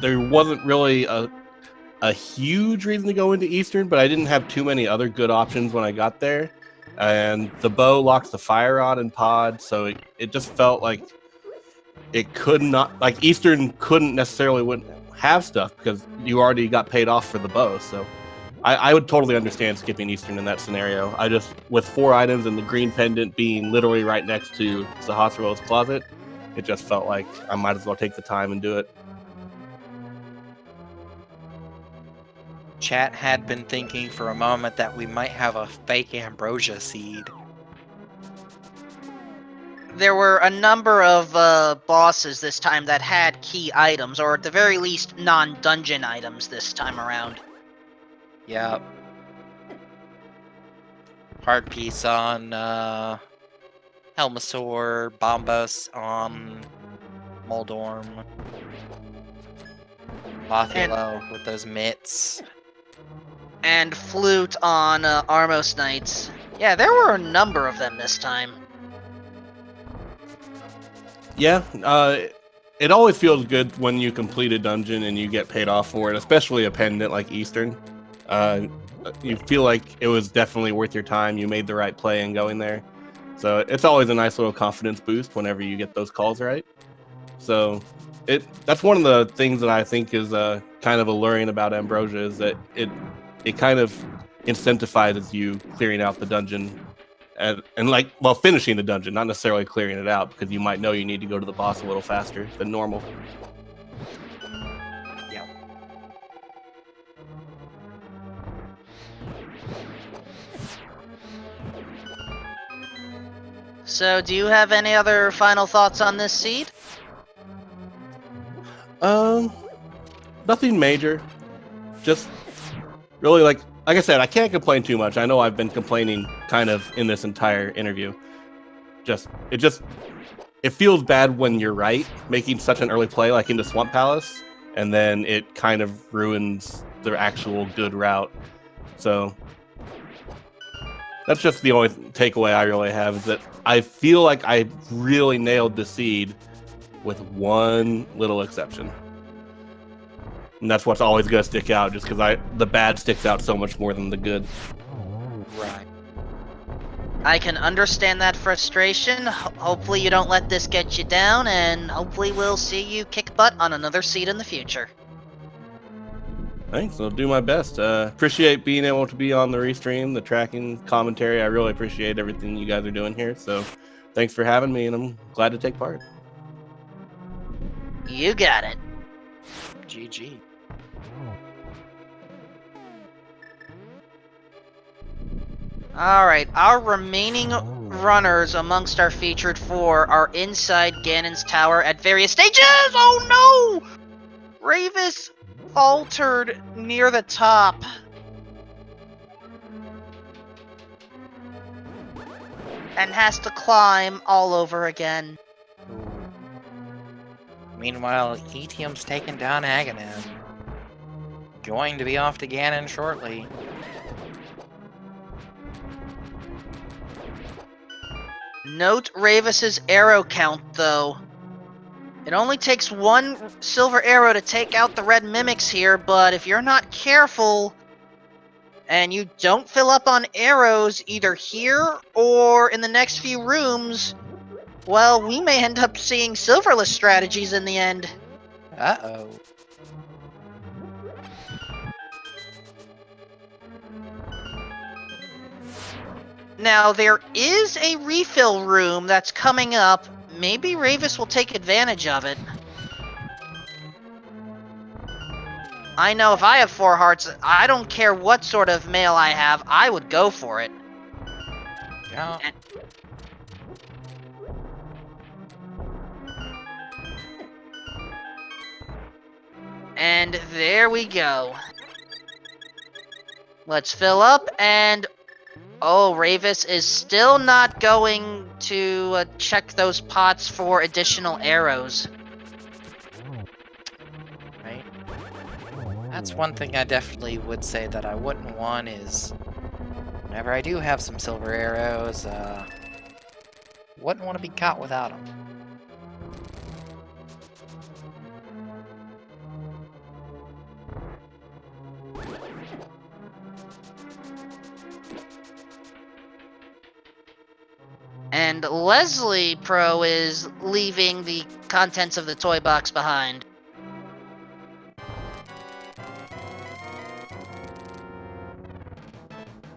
There wasn't really a huge reason to go into Eastern, but I didn't have too many other good options when I got there. And the bow locks the fire rod and pod, so it just felt like it could not, like Eastern couldn't necessarily have stuff because you already got paid off for the bow. So I would totally understand skipping Eastern in that scenario. I just, with 4 items and the green pendant being literally right next to Sahasra's closet, it just felt like I might as well take the time and do it. Chat had been thinking for a moment that we might have a fake Ambrosia seed. There were a number of bosses this time that had key items, or at the very least, non-dungeon items this time around. Yep. Heart piece on Helmasaur, Bombus on Moldorm, Mothilo with those mitts. And Flute on Armos Knights. Yeah, there were a number of them this time. Yeah, it always feels good when you complete a dungeon and you get paid off for it, especially a pendant like Eastern. You feel like it was definitely worth your time. You made the right play in going there. So it's always a nice little confidence boost whenever you get those calls right. So that's one of the things that I think is kind of alluring about Ambrosia, is that it kind of incentivizes you clearing out the dungeon and finishing the dungeon, not necessarily clearing it out, because you might know you need to go to the boss a little faster than normal. Yeah. So, do you have any other final thoughts on this seed? Nothing major. Just really like I said, I can't complain too much. I know I've been complaining kind of in this entire interview. It feels bad when you're right, making such an early play like into Swamp Palace, and then it kind of ruins the actual good route. So that's just the only takeaway I really have, is that I feel like I really nailed the seed with one little exception. And that's what's always going to stick out, just because the bad sticks out so much more than the good. Right. I can understand that frustration. Hopefully you don't let this get you down, and hopefully we'll see you kick butt on another seed in the future. Thanks, I'll do my best. Appreciate being able to be on the restream, the tracking, commentary. I really appreciate everything you guys are doing here. So thanks for having me, and I'm glad to take part. You got it. GG. Alright, our remaining runners amongst our featured 4 are inside Ganon's tower at various stages! Oh no! Ravis faltered near the top. And has to climb all over again. Meanwhile, Etium's taken down Aganon. Going to be off to Ganon shortly. Note Ravis's arrow count, though. It only takes 1 silver arrow to take out the red mimics here, but if you're not careful, and you don't fill up on arrows either here or in the next few rooms, well, we may end up seeing silverless strategies in the end. Uh-oh. Now, there is a refill room that's coming up. Maybe Ravis will take advantage of it. I know if I have 4 hearts, I don't care what sort of mail I have, I would go for it. Yeah. And there we go. Let's fill up, and oh, Ravis is still not going to check those pots for additional arrows. Right. That's one thing I definitely would say that I wouldn't want is, whenever I do have some silver arrows, wouldn't want to be caught without them. And Leslie Pro is leaving the contents of the toy box behind.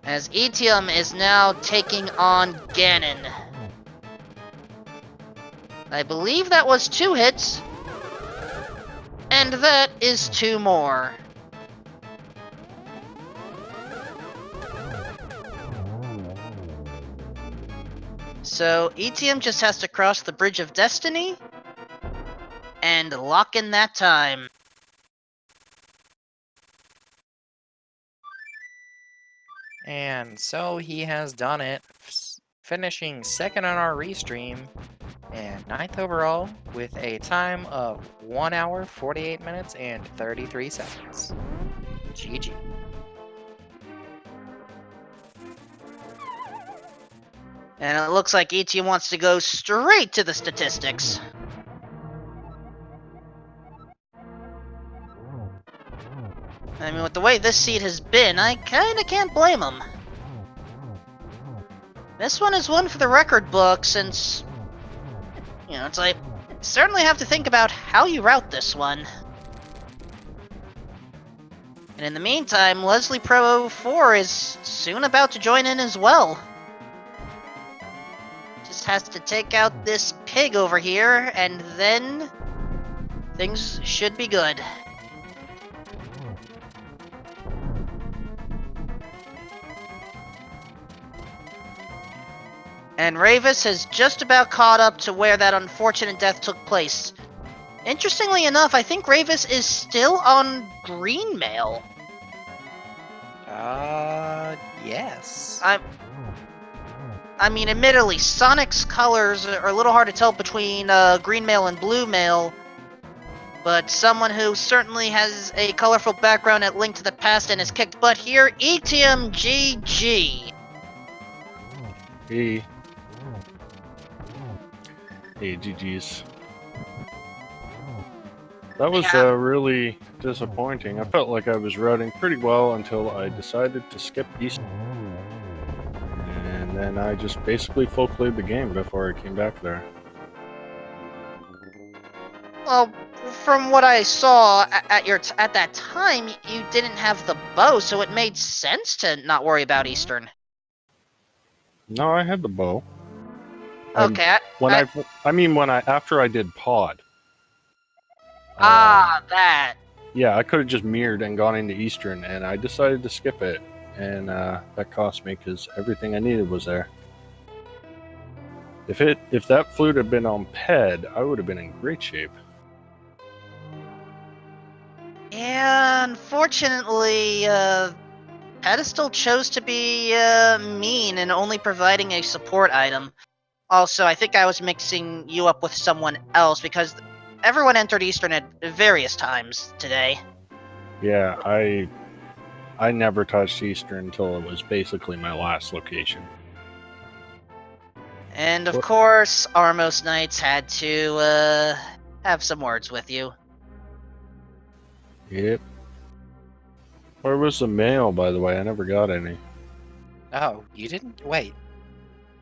As Etium is now taking on Ganon. I believe that was 2 hits. And that is 2 more. So Etium just has to cross the Bridge of Destiny and lock in that time. And so he has done it, finishing second on our restream and 9th overall with a time of 1 hour, 48 minutes, and 33 seconds. GG. And it looks like Etium wants to go straight to the statistics. I mean, with the way this seed has been, I kinda can't blame him. This one is one for the record book since, you know, it's like, you certainly have to think about how you route this one. And in the meantime, Leslie Pro 04 is soon about to join in as well. Just has to take out this pig over here, and then things should be good. And Ravis has just about caught up to where that unfortunate death took place. Interestingly enough, I think Ravis is still on green mail. Yes. I mean, admittedly, Sonic's colors are a little hard to tell between green mail and blue mail, but someone who certainly has a colorful background at Link to the Past and has kicked butt here, Etium GG. Hey, GG's. That was really disappointing. I felt like I was routing pretty well until I decided to skip East. And then I just basically full played the game before I came back there. Well, from what I saw at that time, you didn't have the bow, so it made sense to not worry about Eastern. No, I had the bow. Okay. After I did pod. That. Yeah, I could have just mirrored and gone into Eastern, and I decided to skip it, and that cost me because everything I needed was there. If that flute had been on Ped, I would have been in great shape. Yeah, unfortunately, Pedestal chose to be mean and only providing a support item. Also, I think I was mixing you up with someone else because everyone entered Eastern at various times today. Yeah, I never touched Eastern until it was basically my last location. And of course, Armos Knights had to have some words with you. Yep. Where was the mail, by the way? I never got any. Oh, you didn't? Wait.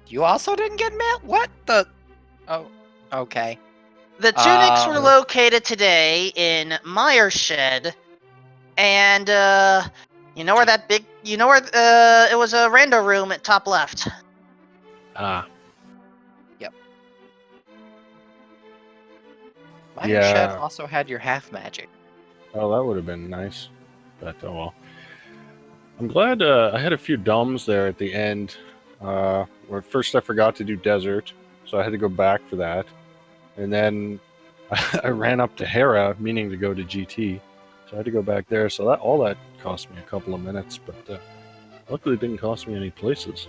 You also didn't get mail? What the? Oh, okay. The tunics were located today in Meyer's shed, and you know where it was a rando room at top left. Yep. Meyer's shed also had your half magic. Oh, that would have been nice. But oh well. I'm glad I had a few dumbs there at the end. Where first I forgot to do desert, so I had to go back for that. And then I ran up to Hera, meaning to go to GT. So I had to go back there. So all that cost me a couple of minutes, but luckily it didn't cost me any places.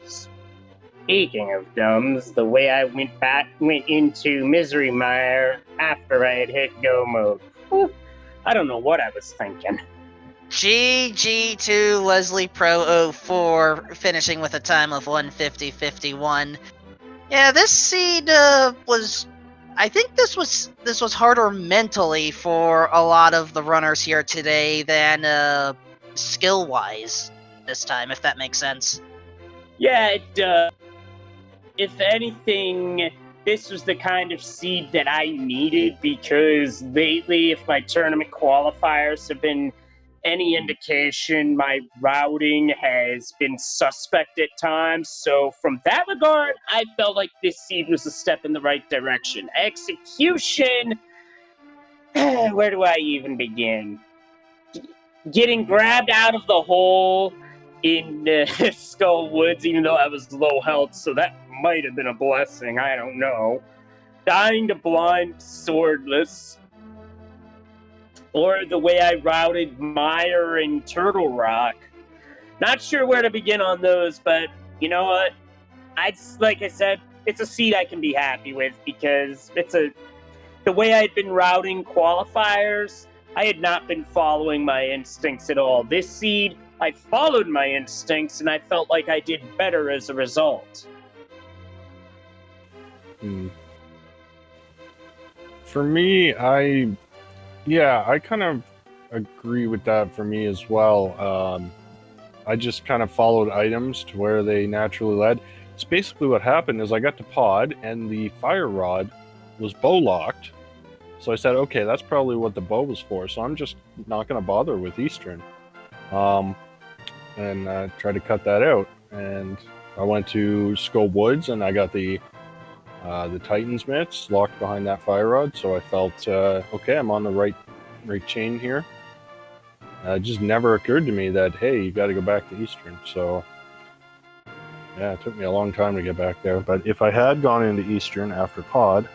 Speaking of dumbs, the way I went into Misery Mire after I had hit go mode. Whew, I don't know what I was thinking. GG to Leslie Pro 04, finishing with a time of 150.51. Yeah, this seed was. I think this was harder mentally for a lot of the runners here today than skill-wise this time, if that makes sense. Yeah, it does. If anything, this was the kind of seed that I needed because lately, if my tournament qualifiers have been any indication, my routing has been suspect at times. So, from that regard, I felt like this seed was a step in the right direction. Execution, where do I even begin? Getting grabbed out of the hole in Skull Woods, even though I was low health, so that might have been a blessing. I don't know. Dying to blind swordless, or the way I routed Mire and Turtle Rock. Not sure where to begin on those, but you know what? Like I said, it's a seed I can be happy with because the way I'd been routing qualifiers, I had not been following my instincts at all. This seed, I followed my instincts, and I felt like I did better as a result. For me, I kind of agree with that for me as well. I just kind of followed items to where they naturally led. It's basically what happened is I got to pod and the fire rod was bow locked. So I said, okay, that's probably what the bow was for. So I'm just not going to bother with Eastern. And try to cut that out. And I went to Skull Woods and I got the Titan's mitts locked behind that fire rod. So I felt, okay, I'm on the right chain here. It just never occurred to me that, hey, you got to go back to Eastern. So yeah, it took me a long time to get back there. But if I had gone into Eastern after pod,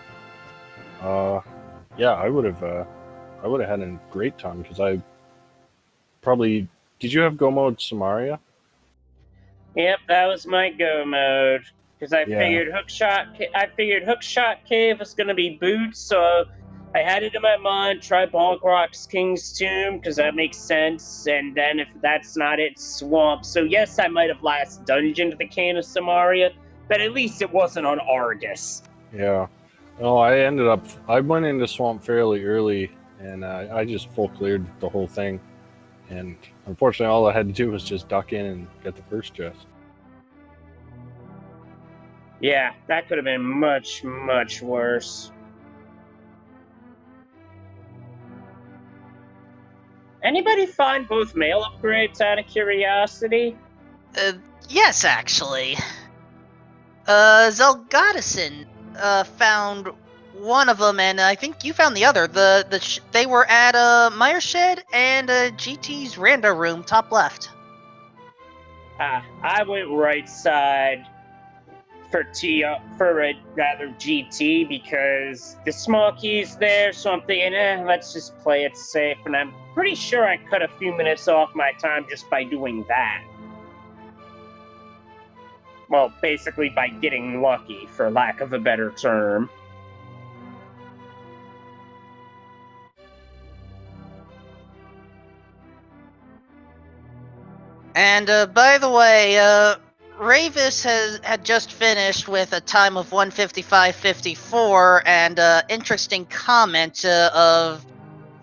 yeah, I would have had a great time because I probably. Did you have go mode Samaria? Yep, that was my go mode because I figured Hookshot Cave was gonna be boots, so I had it in my mind. Try Bongrock's King's Tomb because that makes sense, and then if that's not it, Swamp. So yes, I might have last dungeoned the Cane of Samaria, but at least it wasn't on Argus. Yeah. No, I went into Swamp fairly early, and I just full cleared the whole thing. And unfortunately, all I had to do was just duck in and get the first chest. Yeah, that could have been much, much worse. Anybody find both mail upgrades out of curiosity? Yes, actually. Zelgadison found one of them, and I think you found the other. They were at Meyer Shed and GT's Rando room, top left. I went right side for GT because the small key's there, so I'm thinking, let's just play it safe, and I'm pretty sure I cut a few minutes off my time just by doing that. Well, basically by getting lucky, for lack of a better term. And by the way, Ravis had just finished with a time of 1:55:54, and interesting comment of,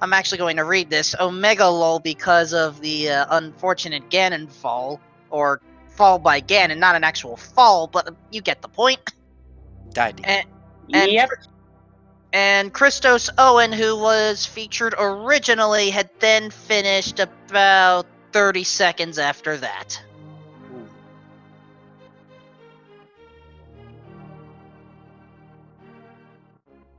I'm actually going to read this, Omega lol, because of the unfortunate Ganon fall, or fall by Ganon, not an actual fall, but you get the point. Died. Yep. And Christos Owen, who was featured originally, had then finished about 30 seconds after that.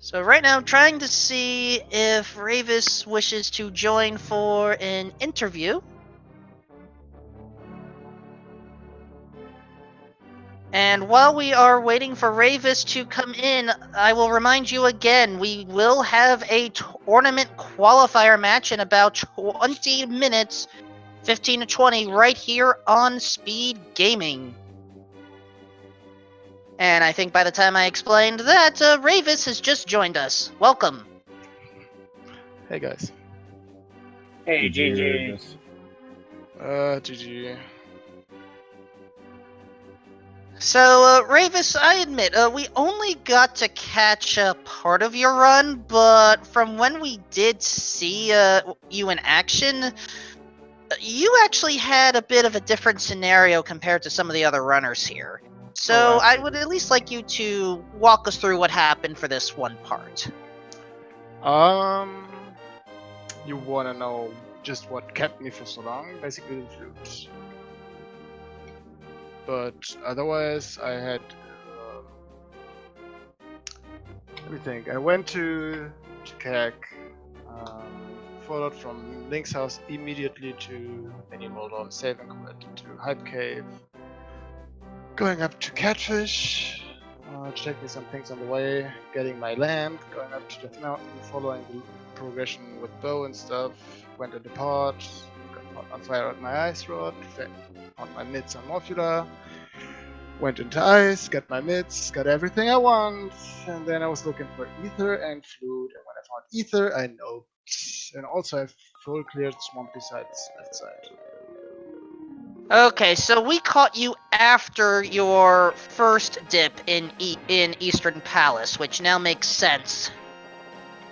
So right now I'm trying to see if Ravis wishes to join for an interview. And while we are waiting for Ravis to come in, I will remind you again, we will have a tournament qualifier match in about 20 minutes, 15 to 20, right here on Speed Gaming. And I think by the time I explained that, Ravis has just joined us. Welcome. Hey guys. Hey, GG. GG. So, Ravis, I admit, we only got to catch part of your run, but from when we did see you in action, you actually had a bit of a different scenario compared to some of the other runners here. So I would at least like you to walk us through what happened for this one part. You wanna know just what kept me for so long, basically the flute. But otherwise, I had. Let me think. I went to Kek, followed from Link's house immediately to Minimoldon, saving quit to Hype Cave, going up to Catfish, checking some things on the way, getting my lamp, going up to Death Mountain, following the progression with bow and stuff, went into pod, got on fire at my ice rod, found my mitts on Morphula, went into ice, got my mitts, got everything I want, and then I was looking for ether and flute, and when I found ether, I noped. And also I full cleared Swampy side's left side. Okay, so we caught you after your first dip in Eastern Palace, which now makes sense.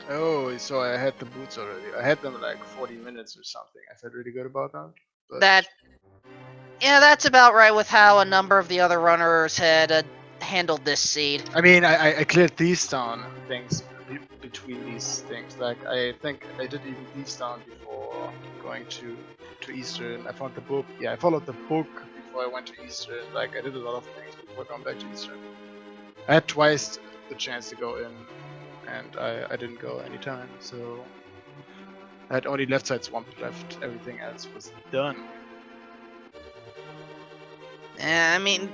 Oh, so I had the boots already. I had them like 40 minutes or something. I felt really good about that. But Yeah, that's about right with how a number of the other runners had handled this seed. I mean, I cleared these down things between these things. Like I think I did even these down before going to Eastern. I found the book. Yeah, I followed the book before I went to Eastern. Like I did a lot of things before going back to Eastern. I had twice the chance to go in, and I didn't go anytime. So I had only left side swamp left. Everything else was done. I mean,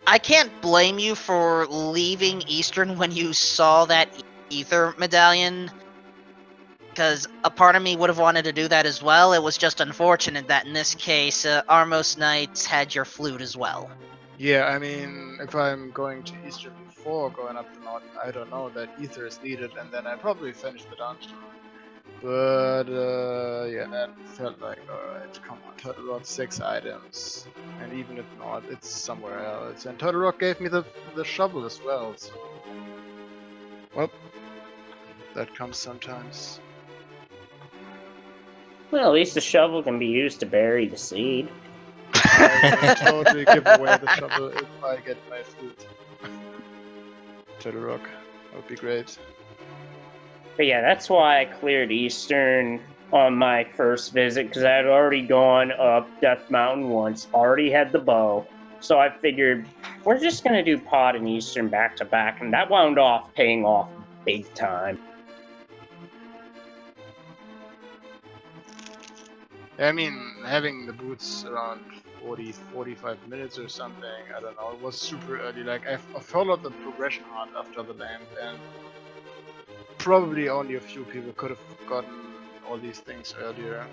I can't blame you for leaving Eastern when you saw that ether medallion, because a part of me would have wanted to do that as well. It was just unfortunate that in this case, Armos Knights had your flute as well. Yeah, I mean, if I'm going to Eastern before going up the mountain, I don't know that ether is needed, and then I probably finish the dungeon. But yeah, that felt like, alright, come on, Turtle Rock, 6 items, and even if not, it's somewhere else. And Turtle Rock gave me the shovel as well, so well, that comes sometimes. Well, at least the shovel can be used to bury the seed. I would totally give away the shovel if I get my flute. Turtle Rock, that would be great. But yeah, that's why I cleared Eastern on my first visit, because I had already gone up Death Mountain once, already had the bow. So I figured, we're just going to do Pod and Eastern back to back, and that wound off paying off big time. I mean, having the boots around 45 minutes or something, I don't know, it was super early. Like, I followed the progression hard after the lamp, and probably only a few people could have gotten all these things earlier.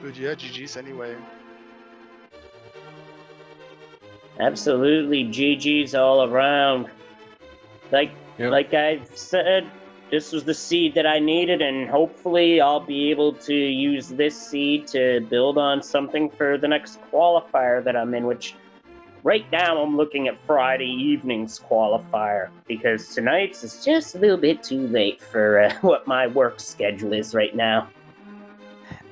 But yeah, GG's anyway. Absolutely, GG's all around. Like I've said, this was the seed that I needed, and hopefully I'll be able to use this seed to build on something for the next qualifier that I'm in, which right now I'm looking at Friday evening's qualifier, because tonight's is just a little bit too late for what my work schedule is right now.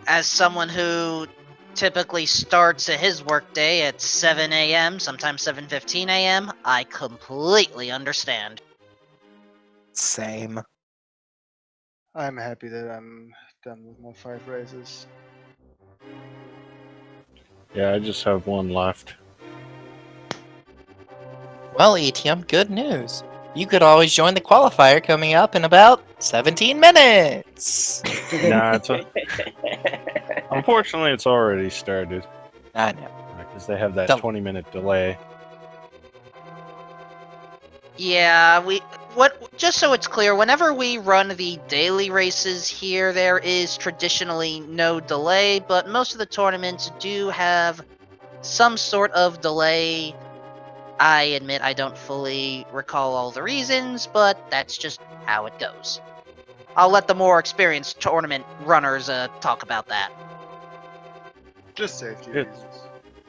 As someone who typically starts his workday at 7 a.m., sometimes 7:15 a.m., I completely understand. Same. I'm happy that I'm done with my 5 races. Yeah, I just have one left. Well, ETM, good news. You could always join the qualifier coming up in about 17 minutes. Nah, unfortunately, it's already started. I know. Because they have that Don't- 20-minute delay. Yeah, just so it's clear, whenever we run the daily races here, there is traditionally no delay, but most of the tournaments do have some sort of delay. I admit I don't fully recall all the reasons, but that's just how it goes. I'll let the more experienced tournament runners talk about that. Just safety It's- reasons.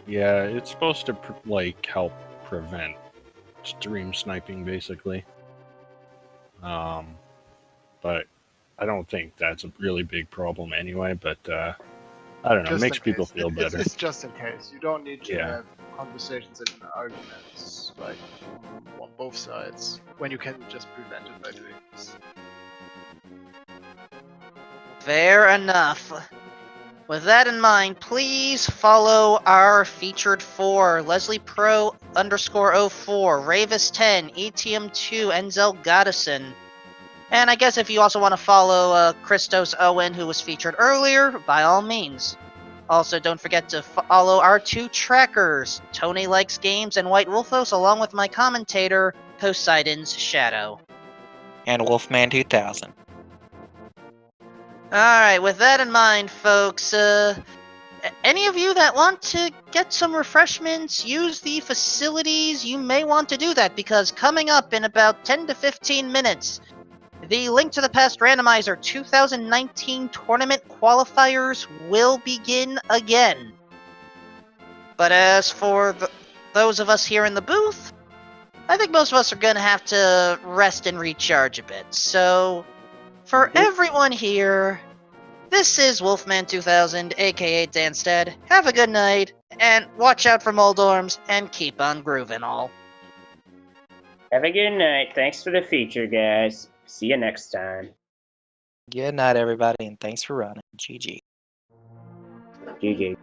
Yeah, it's supposed to help prevent stream sniping, basically. But I don't think that's a really big problem anyway. But I don't know. It Just makes in people case. feel better. It's just in case. You don't need to Yeah. have conversations and arguments like on both sides when you can just prevent it by doing this. Fair enough. With that in mind, please follow our featured four: Leslie Pro _04, Ravis10, ETM2, Enzel Goddison. And I guess if you also want to follow Christos Owen, who was featured earlier, by all means. Also, don't forget to follow our two trackers, Tony Likes Games and White Wolfos, along with my commentator, Poseidon's Shadow. And Wolfman 2000. Alright, with that in mind, folks, any of you that want to get some refreshments, use the facilities, you may want to do that, because coming up in about 10 to 15 minutes, the Link to the Past Randomizer 2019 tournament qualifiers will begin again. But as for those of us here in the booth, I think most of us are going to have to rest and recharge a bit. So, for everyone here, this is Wolfman 2000, aka Danstead. Have a good night, and watch out for Moldorms, and keep on grooving all. Have a good night. Thanks for the feature, guys. See you next time. Good night, everybody, and thanks for running. GG. GG.